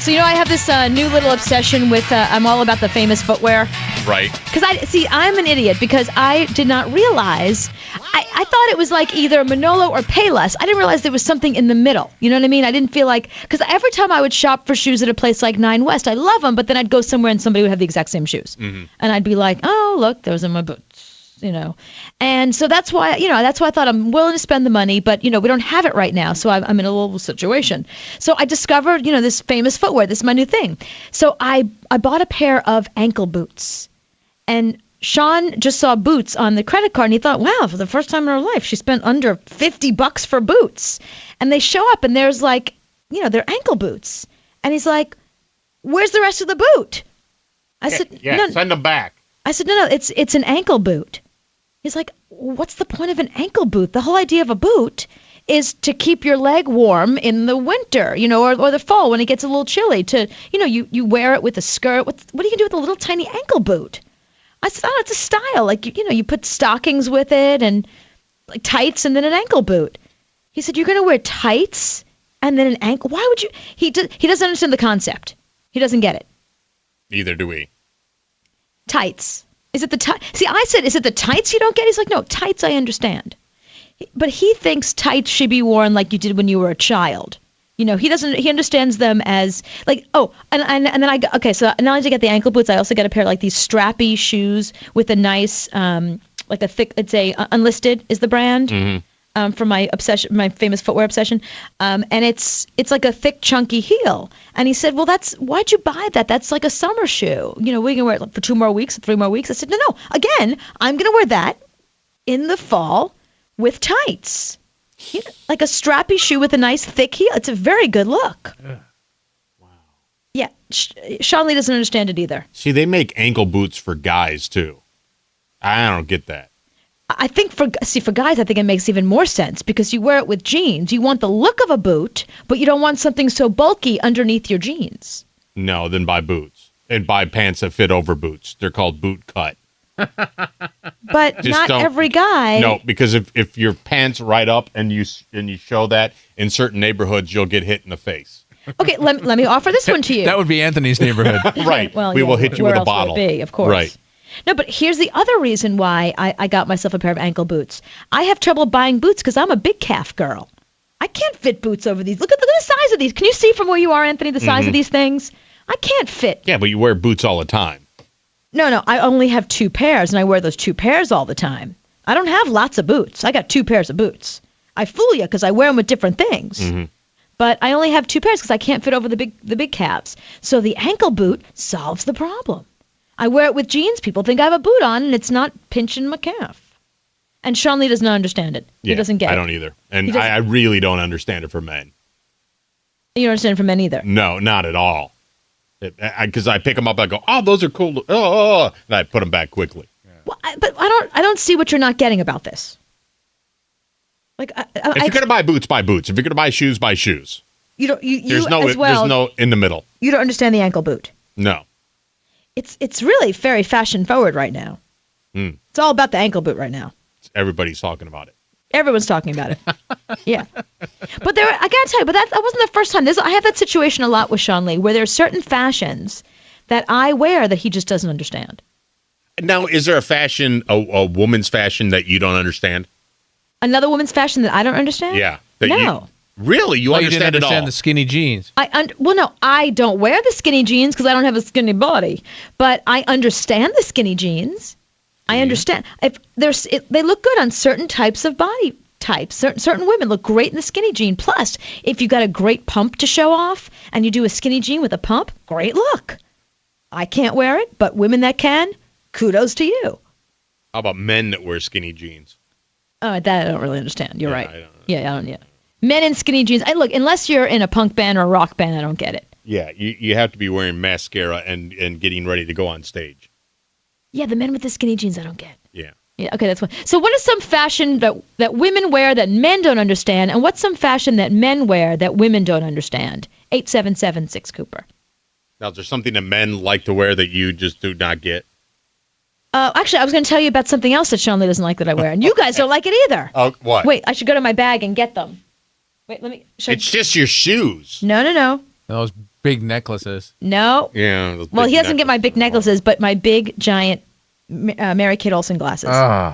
So, I have this new little obsession with, I'm all about the famous footwear. Right. Because I'm an idiot because I did not realize, I thought it was like either Manolo or Payless. I didn't realize there was something in the middle. You know what I mean? I didn't feel like, because every time I would shop for shoes at a place like Nine West, I love them, but then I'd go somewhere and somebody would have the exact same shoes. Mm-hmm. And I'd be like, oh, look, those are my boots. And so that's why I thought I'm willing to spend the money, but, we don't have it right now. So I'm in a little situation. So I discovered, this famous footwear. This is my new thing. So I bought a pair of ankle boots, and Sean just saw boots on the credit card and he thought, wow, for the first time in her life, she spent under $50 for boots. And they show up and there's like, they're ankle boots. And he's like, where's the rest of the boot? I said, no, send them back. I said, no, it's an ankle boot. He's like, what's the point of an ankle boot? The whole idea of a boot is to keep your leg warm in the winter, or the fall when it gets a little chilly. To, you wear it with a skirt. What do you do with a little tiny ankle boot? I said, oh, it's a style. Like, you put stockings with it and like tights and then an ankle boot. He said, you're going to wear tights and then an ankle? Why would you? He doesn't understand the concept. He doesn't get it. Neither do we. Tights. Is it the tights? See, I said, is it the tights you don't get? He's like, no, tights I understand. But he thinks tights should be worn like you did when you were a child. He understands them as like, oh, and then so not only did I get the ankle boots, I also got a pair of like these strappy shoes with a nice, like a thick, it's a Unlisted is the brand. Mm-hmm. From my my famous footwear obsession. And it's like a thick, chunky heel. And he said, well, why'd you buy that? That's like a summer shoe. We can wear it for 2 more weeks, 3 more weeks. I said, no, again, I'm going to wear that in the fall with tights. Like a strappy shoe with a nice thick heel. It's a very good look. Wow. Yeah. Sean Lee doesn't understand it either. See, they make ankle boots for guys too. I don't get that. I think for guys, I think it makes even more sense because you wear it with jeans. You want the look of a boot, but you don't want something so bulky underneath your jeans. No, then buy boots and buy pants that fit over boots. They're called boot cut. But not every guy. No, because if your pants right up and you show that in certain neighborhoods, you'll get hit in the face. Okay, let me offer this one to you. That would be Anthony's neighborhood. Right. Well, we will hit you with a bottle. Where else would it be, of course. Right. No, but here's the other reason why I got myself a pair of ankle boots. I have trouble buying boots because I'm a big calf girl. I can't fit boots over these. Look at the size of these. Can you see from where you are, Anthony, the size of these things? I can't fit. Yeah, but you wear boots all the time. No, I only have 2 pairs, and I wear those 2 pairs all the time. I don't have lots of boots. I got 2 pairs of boots. I fool you because I wear them with different things. Mm-hmm. But I only have 2 pairs because I can't fit over the big calves. So the ankle boot solves the problem. I wear it with jeans. People think I have a boot on, and it's not pinching my calf. And Sean Lee does not understand it. Yeah, he doesn't get it. I don't either. And I really don't understand it for men. You don't understand it for men either. No, not at all. Because I pick them up, I go, oh, those are cool. Oh, and I put them back quickly. Well, but I don't see what you're not getting about this. Like, if you're gonna buy boots, buy boots. If you're gonna buy shoes. You don't. There's no in the middle. You don't understand the ankle boot. No. It's really very fashion forward right now. It's all about the ankle boot right now. Everybody's talking about it. Everyone's talking about it. Yeah. But I gotta tell you, but that wasn't the first time. I have that situation a lot with Sean Lee, where there are certain fashions that I wear that he just doesn't understand. Now, is there a fashion, a woman's fashion that you don't understand? Another woman's fashion that I don't understand? Yeah. No. Really? You understand didn't it all? understand the skinny jeans. Well, no, I don't wear the skinny jeans because I don't have a skinny body. But I understand the skinny jeans. I understand. They look good on certain types of body types. Certain women look great in the skinny jean. Plus, if you got a great pump to show off and you do a skinny jean with a pump, great look. I can't wear it, but women that can, kudos to you. How about men that wear skinny jeans? Oh, that I don't really understand. You're right. I don't know. Yeah, I don't. Yeah, men in skinny jeans. Look, unless you're in a punk band or a rock band, I don't get it. Yeah, you have to be wearing mascara and getting ready to go on stage. Yeah, the men with the skinny jeans, I don't get. Yeah. Yeah. Okay, that's one. So, what is some fashion that women wear that men don't understand, and what's some fashion that men wear that women don't understand? 877-6 Cooper. Now, is there something that men like to wear that you just do not get? Actually, I was going to tell you about something else that Sean Lee doesn't like that I wear, and you guys don't like it either. Oh, what? Wait, I should go to my bag and get them. Wait, let me. It's just your shoes. No. Those big necklaces. No. Yeah. Well, he doesn't get my big necklaces, but my big giant Mary-Kate Olsen glasses.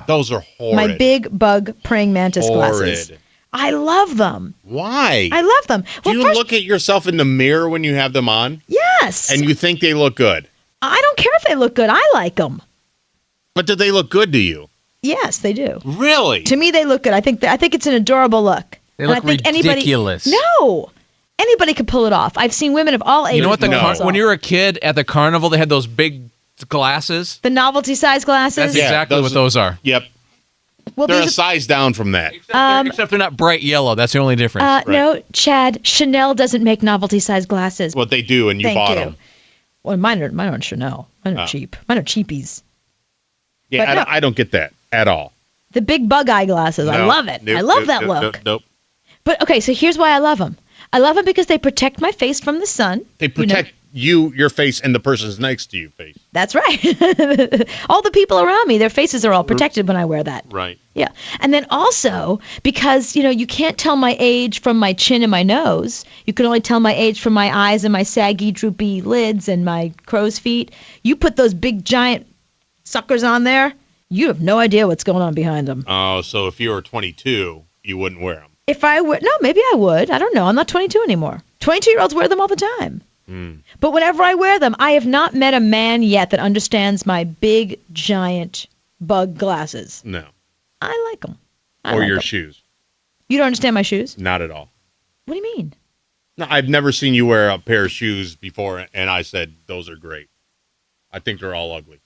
Those are horrid. My big bug praying mantis glasses. I love them. Why? I love them. Do you look at yourself in the mirror when you have them on? Yes. And you think they look good? I don't care if they look good. I like them. But do they look good to you? Yes, they do. Really? To me, they look good. I think it's an adorable look. They look ridiculous. Anybody could pull it off. I've seen women of all ages. You know what? When you were a kid at the carnival, they had those big glasses. The novelty size glasses. That's exactly what those are. Yep. Well, they're a size down from that. Except they're not bright yellow. That's the only difference. Right. No, Chad, Chanel doesn't make novelty size glasses. Well, they do, and you bought them. Well, mine aren't Chanel. Mine are cheap. Mine are cheapies. Yeah, I don't get that at all. The big bug eye glasses. No, I love it. I love that look. Nope. But okay, so here's why I love them. I love them because they protect my face from the sun. They protect your face, and the person's next to you face. That's right. All the people around me, their faces are all protected when I wear that. Right. Yeah. And then also because, you can't tell my age from my chin and my nose. You can only tell my age from my eyes and my saggy, droopy lids and my crow's feet. You put those big, giant suckers on there, you have no idea what's going on behind them. Oh, so if you were 22, you wouldn't wear them. If I would, no, maybe I would. I don't know. I'm not 22 anymore. 22-year-olds wear them all the time. But whenever I wear them, I have not met a man yet that understands my big, giant bug glasses. No. I like them. Or your shoes. You don't understand my shoes? Not at all. What do you mean? No, I've never seen you wear a pair of shoes before, and I said, those are great. I think they're all ugly.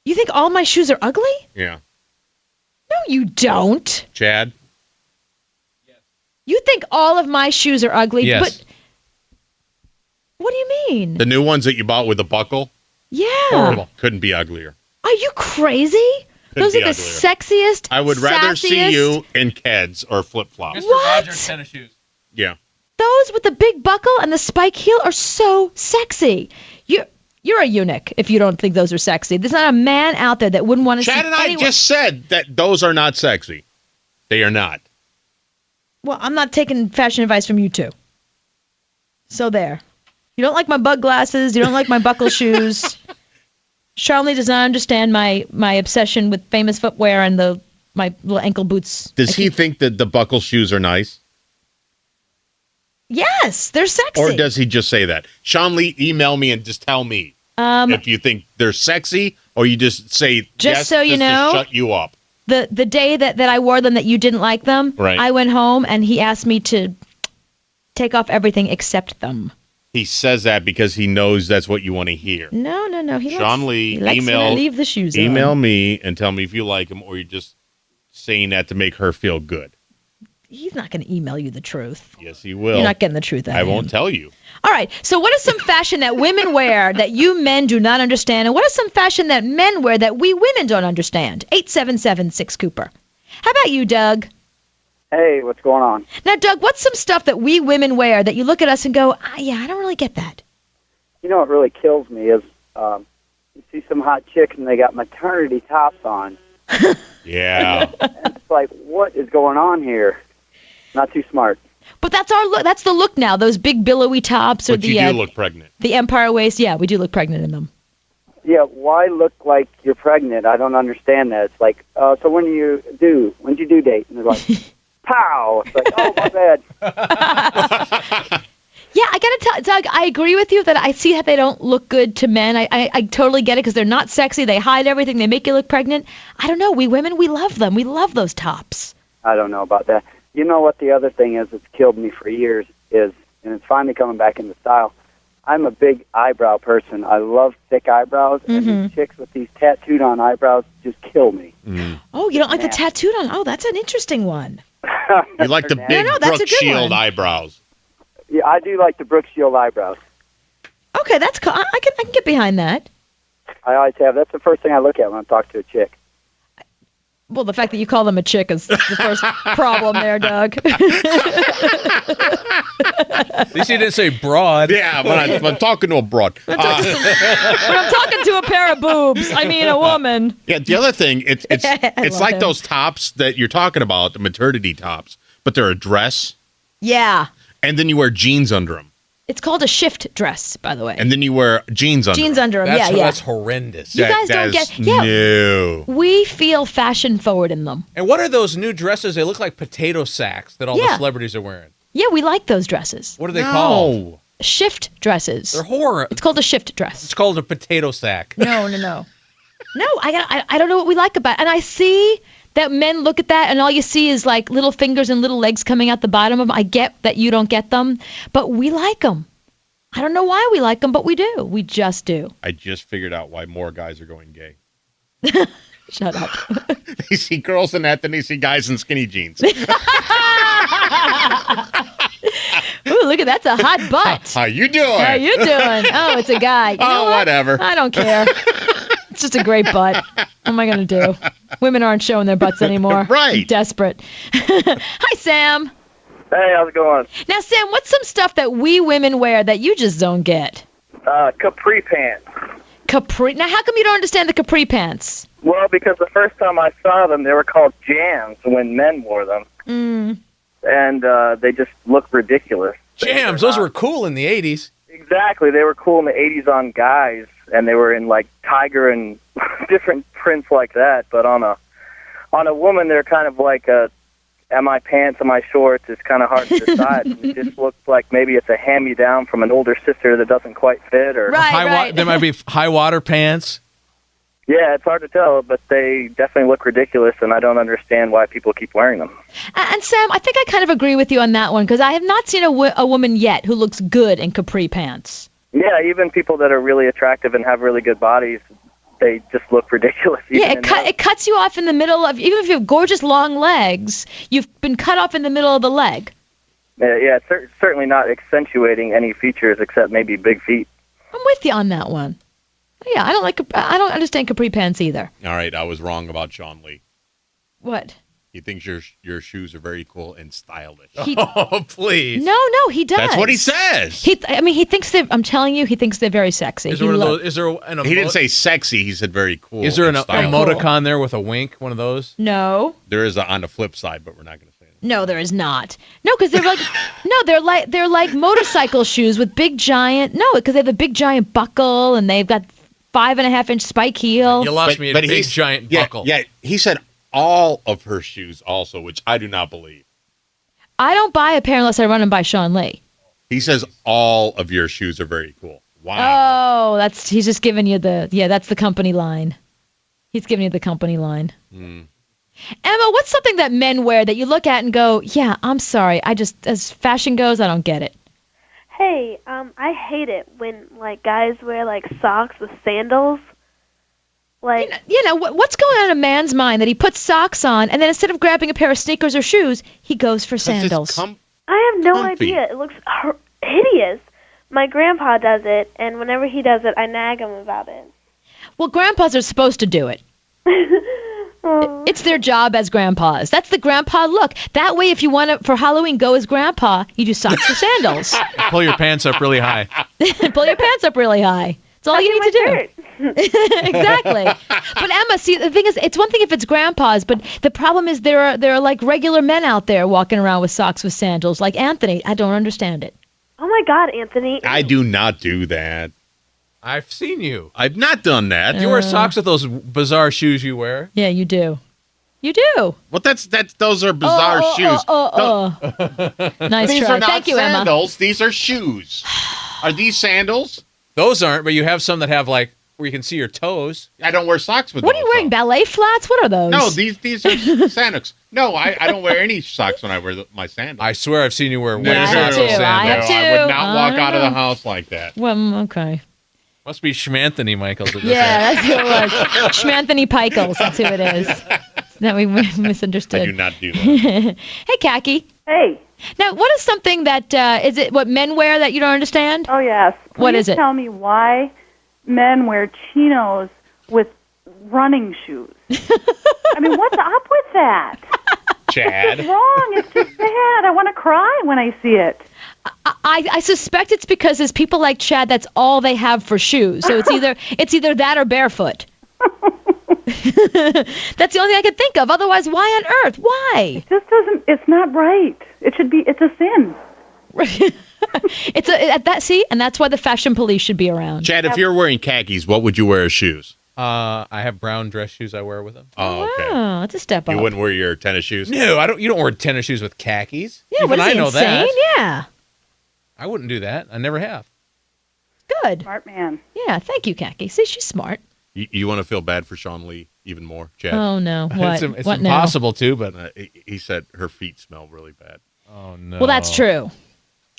You think all my shoes are ugly? Yeah. No, you don't. Chad? You think all of my shoes are ugly? Yes. But what do you mean? The new ones that you bought with the buckle? Yeah. Couldn't be uglier. Are you crazy? Those are the sexiest. I would rather see sassiest- you in Keds or flip-flops. Mr. What? Rogers tennis shoes. Yeah. Those with the big buckle and the spike heel are so sexy. You're a eunuch if you don't think those are sexy. There's not a man out there that wouldn't want to see Chad and I anyone. just said that those are not sexy. They are not. Well, I'm not taking fashion advice from you two. So there. You don't like my bug glasses. You don't like my buckle shoes. Charlie does not understand my obsession with famous footwear and my little ankle boots. Does he think that the buckle shoes are nice? Yes, they're sexy. Or does he just say that? Sean Lee, email me and just tell me. If you think they're sexy, or you just say Just yes, so you just to know, shut you up. the day that I wore them that you didn't like them, Right. I went home and he asked me to take off everything except them. He says that because he knows that's what you want to hear. No. Sean Lee, he likes when I leave the shoes email on. me and tell me if you like him, or you're just saying that to make her feel good. He's not going to email you the truth. Yes, he will. You're not getting the truth out I of him. won't tell you. All right. So what is some fashion that women wear that you men do not understand? And what is some fashion that men wear that we women don't understand? 877-6-Cooper. How about you, Doug? Hey, what's going on? Now, Doug, what's some stuff that we women wear that you look at us and go, yeah, I don't really get that? You know what really kills me is you see some hot chicks and they got maternity tops on. Yeah. And it's like, what is going on here? Not too smart. But that's our look. That's the look now. Those big billowy tops or But you do look pregnant. the empire waist. Yeah, we do look pregnant in them. Yeah, why look like you're pregnant? I don't understand that. It's like, so when'd you due date? And they're like, pow! It's like, oh, my bad. Yeah, I gotta tell Doug, I agree with you that I see how they don't look good to men. I totally get it because they're not sexy. They hide everything. They make you look pregnant. I don't know. We women, we love them. We love those tops. I don't know about that. You know what the other thing is that's killed me for years is, and it's finally coming back into style, I'm a big eyebrow person. I love thick eyebrows, and these chicks with these tattooed on eyebrows just kill me. Oh, you don't like the tattooed on? Oh, that's an interesting one. You like the big No, that's a Brooke good Shield one. eyebrows. Yeah, I do like the Brooke Shield eyebrows. Okay, that's cool. I can get behind that. I always have. That's the first thing I look at when I talk to a chick. Well, the fact that you call them a chick is the first problem there, Doug. At least you didn't say broad. Yeah, but I'm talking to a broad. When I'm talking to a pair of boobs, I mean a woman. Yeah, the other thing, it's love like him. those tops that you're talking about, the maternity tops, but they're a dress, Yeah. and then you wear jeans under them, It's called a shift dress, by the way. and then you wear jeans under Jeans them. under them. That's, Yeah. that's horrendous. You guys That don't is get. Yeah. No. We feel fashion forward in them. And what are those new dresses? They look like potato sacks that all Yeah. the celebrities are wearing. Yeah, we like those dresses. What are they called? Shift dresses. They're horror. It's called a shift dress. It's called a potato sack. No. No, I don't know what we like about it. And I see that men look at that and all you see is like little fingers and little legs coming out the bottom of them. I get that you don't get them, but we like them. I don't know why we like them, but we do. We just do. I just figured out why more guys are going gay. Shut up. They see girls in that, then they see guys in skinny jeans. Ooh, look at that's a hot butt. How you doing? How you doing? Oh, it's a guy. You know Oh, what? whatever. I don't care. It's just a great butt. What am I going to do? Women aren't showing their butts anymore. Right. I'm desperate. Hi, Sam. Hey, how's it going? Now, Sam, what's some stuff that we women wear that you just don't get? Capri pants. Capri. Now, how come you don't understand the capri pants? Well, because the first time I saw them, they were called jams when men wore them. And they just look ridiculous. Jams. Those were cool in the 80s. Exactly. They were cool in the 80s on guys, and they were in, like, tiger and different prints like that. But on a woman, they're kind of like am I pants, am I shorts? It's kind of hard to decide. It just looks like maybe it's a hand-me-down from an older sister that doesn't quite fit. Or Right. There might be high water pants. Yeah, it's hard to tell, but they definitely look ridiculous, and I don't understand why people keep wearing them. And Sam, I think I kind of agree with you on that one because I have not seen a woman yet who looks good in capri pants. Yeah, even people that are really attractive and have really good bodies, they just look ridiculous. Yeah, it cuts you off in the middle of, even if you have gorgeous long legs, you've been cut off in the middle of the leg. Yeah, it's certainly not accentuating any features except maybe big feet. I'm with you on that one. Yeah, I don't understand capri pants either. All right, I was wrong about Sean Lee. What? He thinks your shoes are very cool and stylish. Oh, please. No, he does. That's what he says. He thinks they're, I'm telling you, he thinks they're very sexy. Is there one of those? Is there an He didn't say sexy. He said very cool. Is there an and stylish. emoticon there with a wink? One of those? No. There is on the flip side, but we're not going to say it. No, there is not. No, because they're like motorcycle shoes with big giant. No, because they have a big giant buckle and they've got 5.5-inch spike heel. You lost me at a big giant buckle. Yeah, he said all of her shoes also, which I do not believe. I don't buy a pair unless I run them by Sean Lee. He says all of your shoes are very cool. Wow. Oh, he's just giving you that's the company line. He's giving you the company line. Mm. Emma, what's something that men wear that you look at and go, yeah, I'm sorry, as fashion goes, I don't get it. Hey, I hate it when like guys wear like socks with sandals. Like, what's going on in a man's mind that he puts socks on and then instead of grabbing a pair of sneakers or shoes, he goes for sandals? I have no comfy. idea. It looks hideous. My grandpa does it, and whenever he does it, I nag him about it. Well, grandpas are supposed to do it. It's their job as grandpas. That's the grandpa look. That way, if you want to, for Halloween, go as grandpa, you do socks or sandals. Pull your pants up really high. Pull your pants up really high. That's all you need to do. Exactly. But Emma, see, the thing is, it's one thing if it's grandpas, but the problem is there are like regular men out there walking around with socks with sandals, like Anthony. I don't understand it. Oh my God, Anthony! I do not do that. I've seen you. I've not done that. You wear socks with those bizarre shoes you wear. Yeah, you do. You do. Well, those are bizarre shoes. Nice These try. are not Thank you, sandals. These are shoes. Are these sandals? Those aren't, but you have some that have like where you can see your toes. I don't wear socks with What those. are you wearing? Ballet flats? What are those? No, these are sandals. No, I don't wear any socks when I wear my sandals. I swear I've seen you wear white I have socks too. with sandals. I have too. I would not walk out of the house like that. Well, okay. Must be Schmanthony, Michael. Yeah, that's who it was. Schmanthony Pickles. That's who it is. That we misunderstood. I do not do that. Hey, Khaki. Hey. Now, what is something that is it what men wear that you don't understand? Oh, yes. What is it? Tell me why men wear chinos with running shoes. I mean, what's up with that? Chad. What's wrong? It's just bad. I want to cry when I see it. I suspect it's because there's people like Chad that's all they have for shoes. So it's either that or barefoot. That's the only thing I could think of. Otherwise, why on earth? Why? It just doesn't. It's not right. It should be. It's a sin. And that's why the fashion police should be around. Chad, if you're wearing khakis, what would you wear as shoes? I have brown dress shoes I wear with them. Oh, okay. Oh, that's a step up. You wouldn't wear your tennis shoes? No, I don't. You don't wear tennis shoes with khakis. Yeah, Even what is I know insane? that. Yeah. I wouldn't do that. I never have. Good. Smart man. Yeah, thank you, Khaki. See, she's smart. You want to feel bad for Sean Lee even more, Chad? Oh, no. What? It's what impossible to, but he said her feet smell really bad. Oh, no. Well, that's true.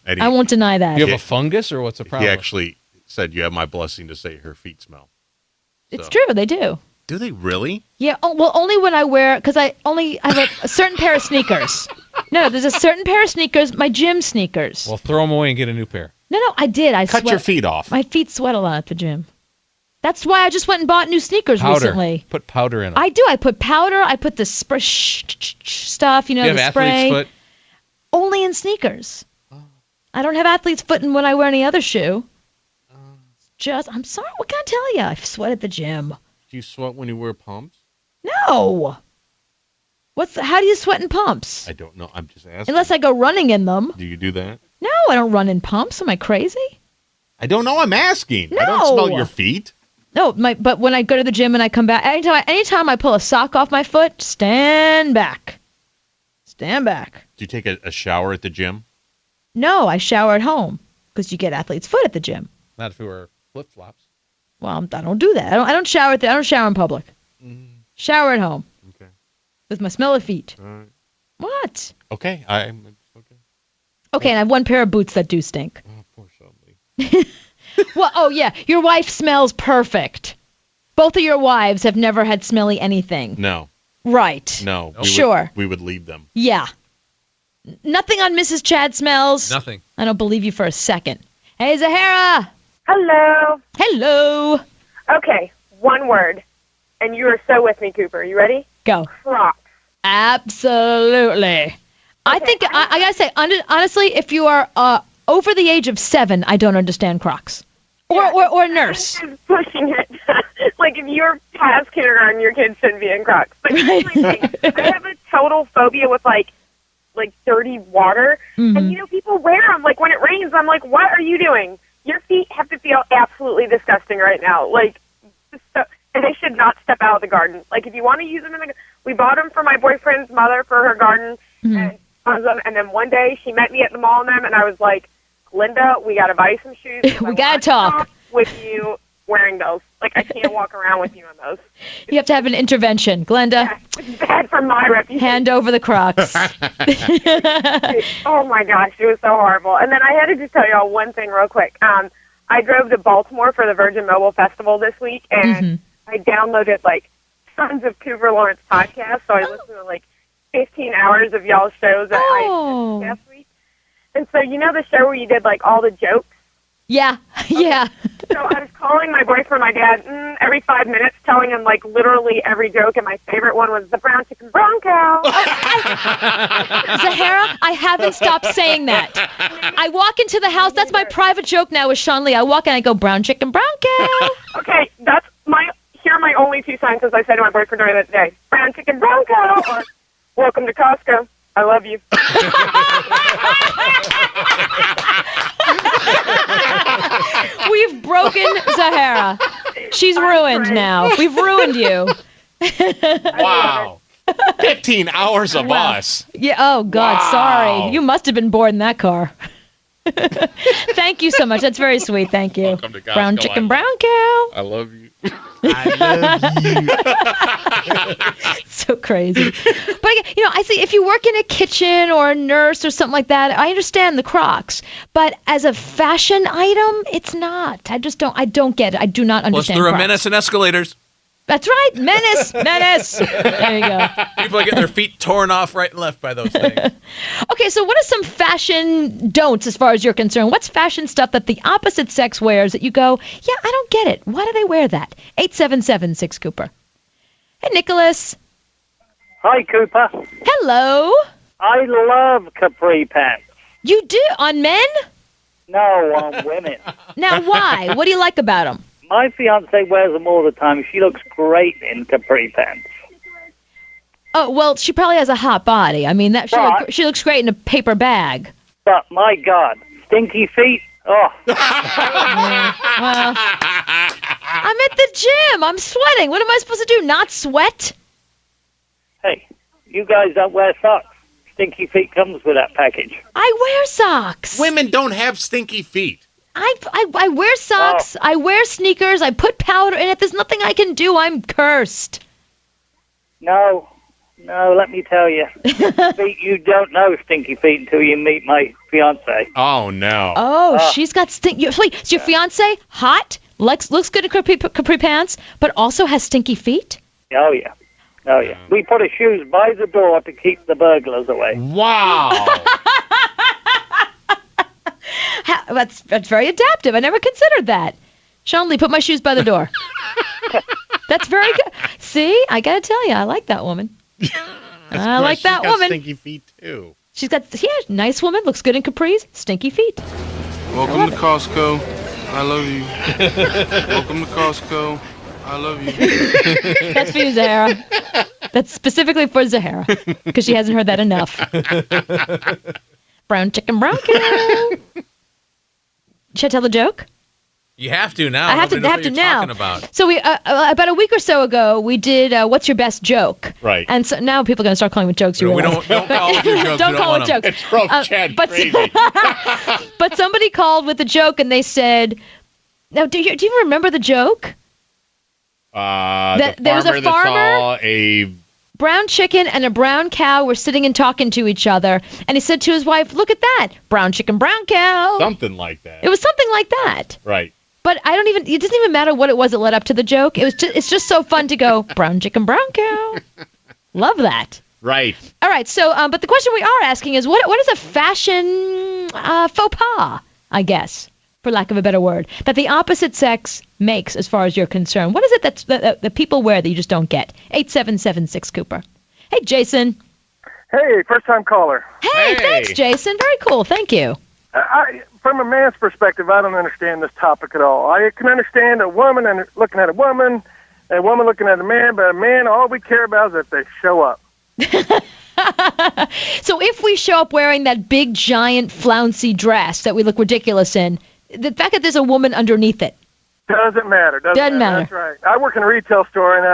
And I won't deny that. You have a fungus, or what's the problem? He actually said, you have my blessing to say her feet smell. It's true. They do. Do they really? Yeah. Oh, well, only when I wear, because I have a certain pair of sneakers. No, there's a certain pair of sneakers, my gym sneakers. Well, throw them away and get a new pair. No, I did. I Cut sweat. your feet off. My feet sweat a lot at the gym. That's why I just went and bought new sneakers Powder. recently. Put powder in them. I do. I put powder. I put the spray stuff, you the have spray. athlete's foot? Only in sneakers. I don't have athlete's foot when I wear any other shoe. I'm sorry. What can I tell you? I sweat at the gym. Do you sweat when you wear pumps? No. How do you sweat in pumps? I don't know. I'm just asking. Unless I go running in them. Do you do that? No, I don't run in pumps. Am I crazy? I don't know. I'm asking. No. I don't smell your feet. No, but when I go to the gym and I come back, anytime I pull a sock off my foot, stand back. Stand back. Do you take a shower at the gym? No, I shower at home because you get athlete's foot at the gym. Not if we wear flip flops. Well, I don't do that. I don't shower I don't shower in public. Shower at home. Okay. With my smelly feet. All right. What? Okay. Okay. Okay, and I have one pair of boots that do stink. Oh, poor Sean Lee. Well, oh yeah, your wife smells perfect. Both of your wives have never had smelly anything. No. Right. No. We would leave them. Yeah. Nothing on Mrs. Chad smells. Nothing. I don't believe you for a second. Hey, Zahara. Hello. Hello. Okay, one word. And you are so with me, Cooper. You ready? Go. Crocs. Absolutely. I think, I got to say, honestly, if you are over the age of 7, I don't understand Crocs. Or nurse. Pushing it. Like, if you're past kindergarten, your kids shouldn't be in Crocs. But here's my thing. I have a total phobia with, like dirty water. Mm-hmm. And, people wear them. Like, when it rains, I'm like, what are you doing? Your feet have to feel absolutely disgusting right now. Like, and they should not step out of the garden. Like, if you want to use them we bought them for my boyfriend's mother for her garden. Mm-hmm. And then one day she met me at the mall in them, and I was like, Linda, we got to buy some shoes. We got to talk with you wearing those. Like, I can't walk around with you in those. You have to have an intervention. Glenda. Yeah, it's bad for my reputation. Hand over the Crocs. Oh, my gosh. It was so horrible. And then I had to just tell y'all one thing real quick. I drove to Baltimore for the Virgin Mobile Festival this week, and I downloaded, like, tons of Cooper Lawrence podcasts, so I listened to, like, 15 hours of y'all's shows that I last week. And so, you know the show where you did, like, all the jokes? Yeah, yeah. So I was calling my boyfriend, my dad, every 5 minutes, telling him, like, literally every joke, and my favorite one was the brown chicken brown cow. Zahara, I haven't stopped saying that. I walk into the house, that's my private joke now with Sean Lee. I walk in, I go, brown chicken brown cow. Okay, here are my only 2 sentences I said to my boyfriend during that day. Brown chicken brown cow, or welcome to Costco. I love you. We've broken Zahara. She's ruined now. We've ruined you. Wow. 15 hours of us. Yeah. Oh, God. Wow. Sorry. You must have been bored in that car. Thank you so much. That's very sweet. Thank you. Welcome to Costco. Brown chicken, brown cow. I love you. I love you. So crazy. But I see if you work in a kitchen or a nurse or something like that, I understand the Crocs. But as a fashion item, it's not. I don't get it. I do not understand. Plus, they're a Crocs. menace in escalators. That's right. Menace. There you go. People are getting their feet torn off right and left by those things. Okay, so what are some fashion don'ts as far as you're concerned? What's fashion stuff that the opposite sex wears that you go, yeah, I don't get it. Why do they wear that? 877-6 Cooper. Hey, Nicholas. Hi, Cooper. Hello. I love capri pants. You do? On men? No, on women. Now, why? What do you like about them? My fiance wears them all the time. She looks great in capri pants. Oh, well, she probably has a hot body. I mean, she looks great in a paper bag. But, my God, stinky feet? Oh. Well, I'm at the gym. I'm sweating. What am I supposed to do, not sweat? Hey, you guys don't wear socks. Stinky feet comes with that package. I wear socks. Women don't have stinky feet. I wear socks. I wear sneakers. I put powder in it. There's nothing I can do. I'm cursed. No, let me tell you. Feet, you don't know stinky feet until you meet my fiance. Oh, no. Oh, she's got stinky. Is your fiance hot? Looks good in capri pants, but also has stinky feet? Oh, yeah. We put her shoes by the door to keep the burglars away. Wow. That's very adaptive. I never considered that. Sean Lee, put my shoes by the door. That's very good. See, I gotta tell you, I like that woman. I like that woman. She's got stinky feet too. She's got nice woman, looks good in capris, stinky feet. Welcome to Costco. I love you. Welcome to Costco. I love you. That's for you, Zahara. That's specifically for Zahara because she hasn't heard that enough. Brown chicken, brown cow. Should I tell the joke? You have to now. I have to now. About. So we about a week or so ago we did what's your best joke? Right. And so now people are going to start calling with jokes. We don't call it your jokes. Don't call it jokes. It's rough, Chad, crazy. But somebody called with a joke and they said, "Now, do you remember the joke?" There was a farmer that saw a brown chicken and a brown cow were sitting and talking to each other, and he said to his wife, "Look at that, brown chicken, brown cow." Something like that. It was something like that. Right. But it doesn't even matter what it was that led up to the joke. It's just so fun to go, brown chicken, brown cow. Love that. Right. All right. So, but the question we are asking is, what is a fashion faux pas, I guess, for lack of a better word, that the opposite sex makes as far as you're concerned? What is it that people wear that you just don't get? 877-6 Cooper. Hey, Jason. Hey, first-time caller. Hey, thanks, Jason. Very cool. Thank you. From a man's perspective, I don't understand this topic at all. I can understand a woman and looking at a woman, and a woman looking at a man, but a man, all we care about is that they show up. So if we show up wearing that big, giant, flouncy dress that we look ridiculous in, the fact that there's a woman underneath it. Doesn't matter. Doesn't matter. That's right. I work in a retail store, and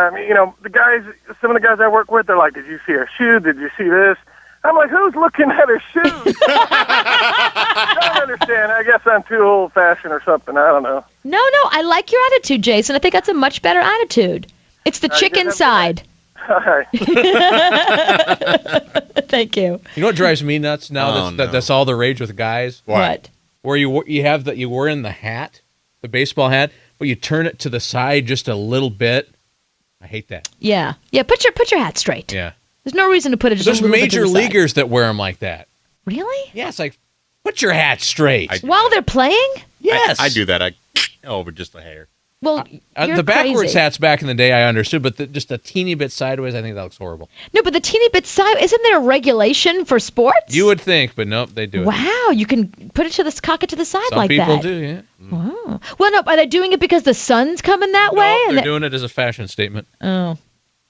some of the guys I work with, they're like, "Did you see her shoe? Did you see this?" I'm like, who's looking at her shoes? I don't understand. I guess I'm too old-fashioned or something. I don't know. No, I like your attitude, Jason. I think that's a much better attitude. It's the chicken side. All right. Thank you. You know what drives me nuts now? That's all the rage with guys. What? Where you wear in the hat, the baseball hat, but you turn it to the side just a little bit. I hate that. Yeah. Put your hat straight. Yeah. There's no reason to put it just There's a little bit major to the side. leaguers that wear them like that. Really? Yeah, it's like, put your hat straight. While they're playing? Yes. I do that. Over just a hair. Well, you're the backwards crazy. hats back in the day I understood, but just a teeny bit sideways, I think that looks horrible. No, but the teeny bit side, isn't there a regulation for sports? You would think, but nope, they do it. Wow, you can put it cock it to the side Some like that. people do, yeah. Wow. Well, no, are they doing it because the sun's coming that way? No, And they're doing it as a fashion statement. Oh.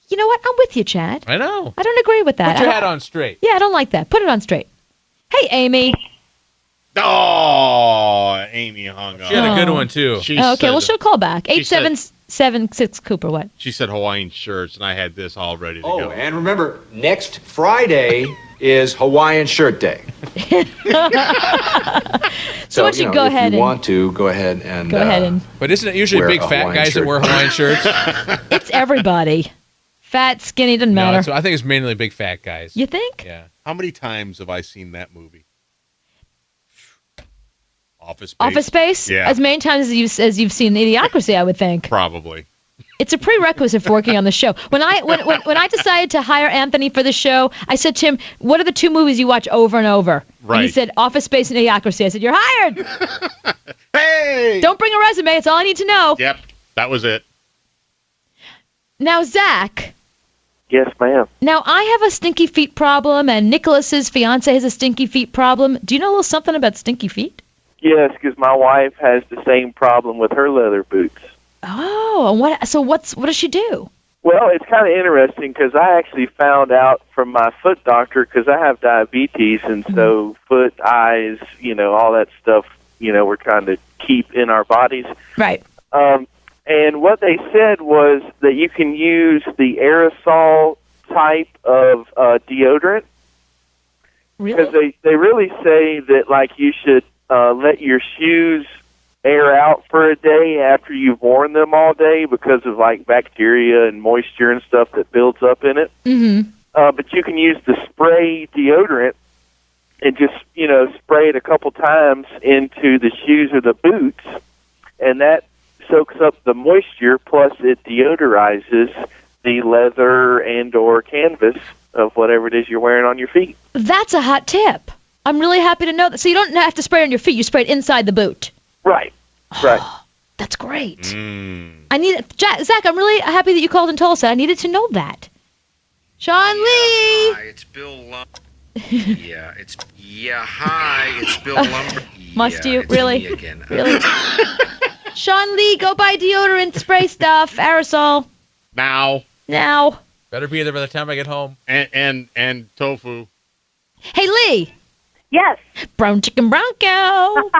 You know what? I'm with you, Chad. I know. I don't agree with that. Put your hat on straight. Yeah, I don't like that. Put it on straight. Hey, Amy. Oh, Amy hung up. She had a good one, too. Okay, well, she'll call back. 8776 Cooper, what? She said Hawaiian shirts, and I had this all ready to go. Oh, and remember, next Friday is Hawaiian Shirt Day. So why don't you go if ahead you and- want to, go ahead and... But isn't it usually wear big a fat Hawaiian guys that shirt. wear Hawaiian shirts? It's everybody. Fat, skinny, doesn't No, matter. I think it's mainly big fat guys. You think? Yeah. How many times have I seen that movie? Office Space. Office Space? Yeah. As many times as you've seen Idiocracy, I would think. Probably. It's a prerequisite for working on the show. When I decided to hire Anthony for the show, I said to him, "What are the two movies you watch over and over?" Right. And he said, "Office Space and Idiocracy." I said, "You're hired." Hey! Don't bring a resume. It's all I need to know. Yep, that was it. Now, Zach. Yes, ma'am. Now, I have a stinky feet problem, and Nicholas's fiance has a stinky feet problem. Do you know a little something about stinky feet? Yes, because my wife has the same problem with her leather boots. Oh, and what does she do? Well, it's kind of interesting because I actually found out from my foot doctor because I have diabetes, and so foot, eyes, all that stuff, we're trying to keep in our bodies. Right. And what they said was that you can use the aerosol type of deodorant. Really? Because they really say that, like, you should let your shoes air out for a day after you've worn them all day because of, like, bacteria and moisture and stuff that builds up in it. Mm-hmm. But you can use the spray deodorant and just, spray it a couple times into the shoes or the boots, and that soaks up the moisture, plus it deodorizes the leather and or canvas of whatever it is you're wearing on your feet. That's a hot tip. I'm really happy to know that. So you don't have to spray it on your feet. You spray it inside the boot. Right. Right. That's great. I need it. Zach, I'm really happy that you called and told us that. I needed to know that. Sean Lee. Hi, it's Bill Lumber. Hi, it's Bill Lumber. Must you? It's Really? me again. Really? Sean Lee, go buy deodorant, spray stuff, aerosol. Now. Better be there by the time I get home. And tofu. Hey, Lee. Yes. Brown chicken bronco.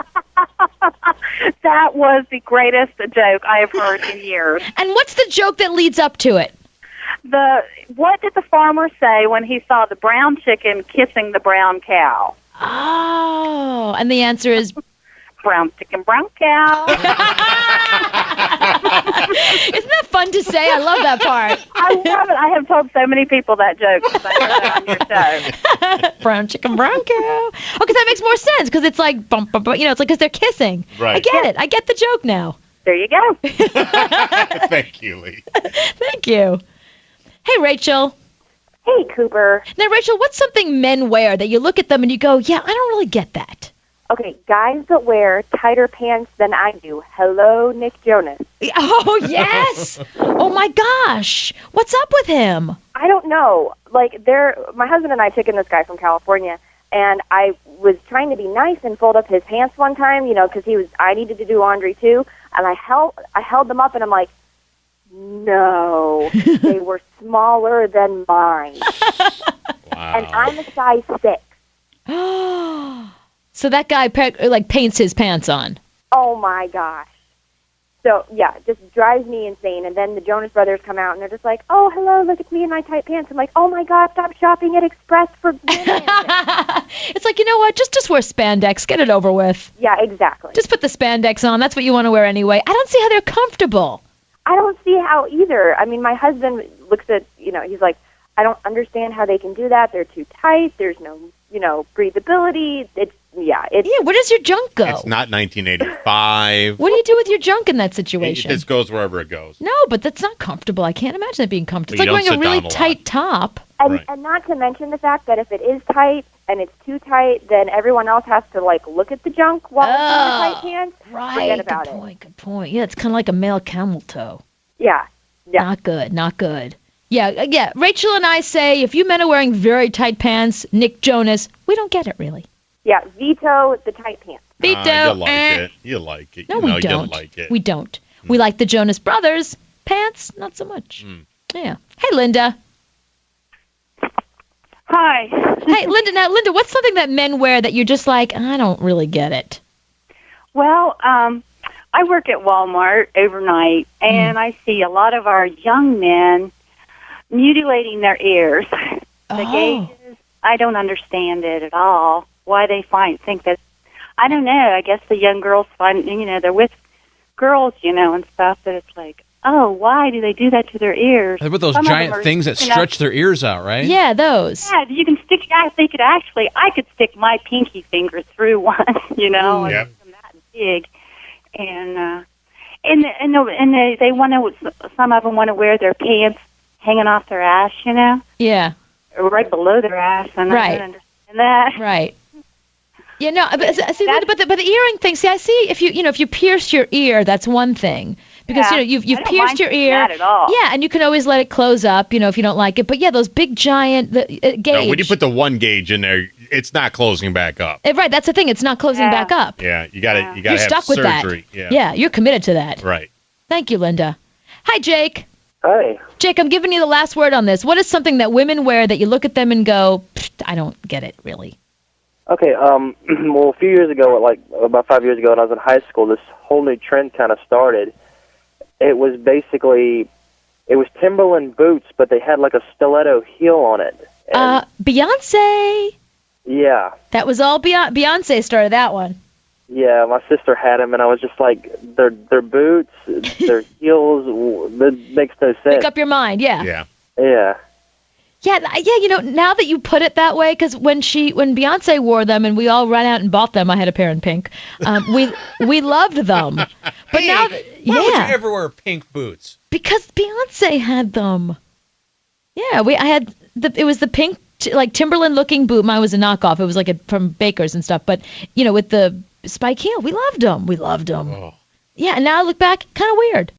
That was the greatest joke I have heard in years. And what's the joke that leads up to it? What did the farmer say when he saw the brown chicken kissing the brown cow? Oh, and the answer is brown chicken, brown cow. Isn't that fun to say? I love that part. I love it. I have told so many people that joke since I heard that on your show. Brown chicken, brown cow. Oh, because that makes more sense because it's like, bump, bump, it's like because they're kissing. Right. I get it. I get the joke now. There you go. Thank you, Lee. Thank you. Hey, Rachel. Hey, Cooper. Now, Rachel, what's something men wear that you look at them and you go, yeah, I don't really get that? Okay, guys that wear tighter pants than I do. Hello, Nick Jonas. Oh, yes. Oh, my gosh. What's up with him? I don't know. Like, my husband and I took in this guy from California, and I was trying to be nice and fold up his pants one time, because I needed to do laundry too, and I held them up, and I'm like, no, they were smaller than mine. Wow. And I'm a size 6. So that guy paints his pants on. Oh my gosh. So, yeah, just drives me insane. And then the Jonas Brothers come out, and they're just like, oh, hello, look, it's me in my tight pants. I'm like, oh, my God, stop shopping at Express for women. It's like, you know what? Just wear spandex. Get it over with. Yeah, exactly. Just put the spandex on. That's what you want to wear anyway. I don't see how they're comfortable. I don't see how either. I mean, my husband looks at, he's like, I don't understand how they can do that. They're too tight. There's no, breathability. Where does your junk go? It's not 1985. What do you do with your junk in that situation? It just goes wherever it goes. No, but that's not comfortable. I can't imagine it being comfortable. Well, It's like wearing a really tight top. And not to mention the fact that if it is tight and it's too tight, then everyone else has to, look at the junk while it's in the tight pants. Right. Forget about it. Good point. Yeah, it's kind of like a male camel toe. Yeah. Not good. Yeah. Rachel and I say if you men are wearing very tight pants, Nick Jonas, we don't get it really. Yeah, veto the tight pants. Veto. You like it. No, we don't. You like it. We don't. We like the Jonas Brothers. Pants, not so much. Yeah. Hey, Linda. Hi. Hey, Linda. Now, Linda, what's something that men wear that you're just like, I don't really get it? Well, I work at Walmart overnight, and I see a lot of our young men mutilating their ears. The gauges, I don't understand it at all. Why they think that, I don't know, I guess the young girls find, they're with girls, and stuff, that it's like, oh, why do they do that to their ears? They put those giant things that stretch their ears out, right? Yeah, those. Yeah, you can stick, I could stick my pinky finger through one, and Yep. it's that big. And they want to, some of them want to wear their pants hanging off their ass, Yeah. or right below their ass, and I don't understand that. Right. Yeah, no, but see, Linda, but the earring thing. See, I see if you pierce your ear, that's one thing because you've I don't pierced mind your ear. that at all. Yeah, and you can always let it close up, if you don't like it. But yeah, those big giant gauge. No, when you put the one gauge in there, it's not closing back up. Right, that's the thing. It's not closing back up. Yeah, you got to You're have stuck with surgery. that. Yeah, you're committed to that. Right. Thank you, Linda. Hi, Jake. Hi. Jake, I'm giving you the last word on this. What is something that women wear that you look at them and go, I don't get it, really? Okay, well, a few years ago, about 5 years ago when I was in high school, this whole new trend kind of started. It was Timberland boots, but they had like a stiletto heel on it. Beyonce. Yeah. That was all Beyonce started that one. Yeah, my sister had them, and I was just like, their boots, their heels, that makes no sense. Make up your mind, yeah. Yeah. Yeah. Yeah, now that you put it that way, because when Beyonce wore them and we all ran out and bought them, I had a pair in pink. We loved them, but now, Why would you ever wear pink boots? Because Beyonce had them. Yeah, I had it was the pink Timberland looking boot. Mine was a knockoff. It was from Baker's and stuff, but with the spike heel, we loved them. Oh. Yeah, and now I look back, kind of weird.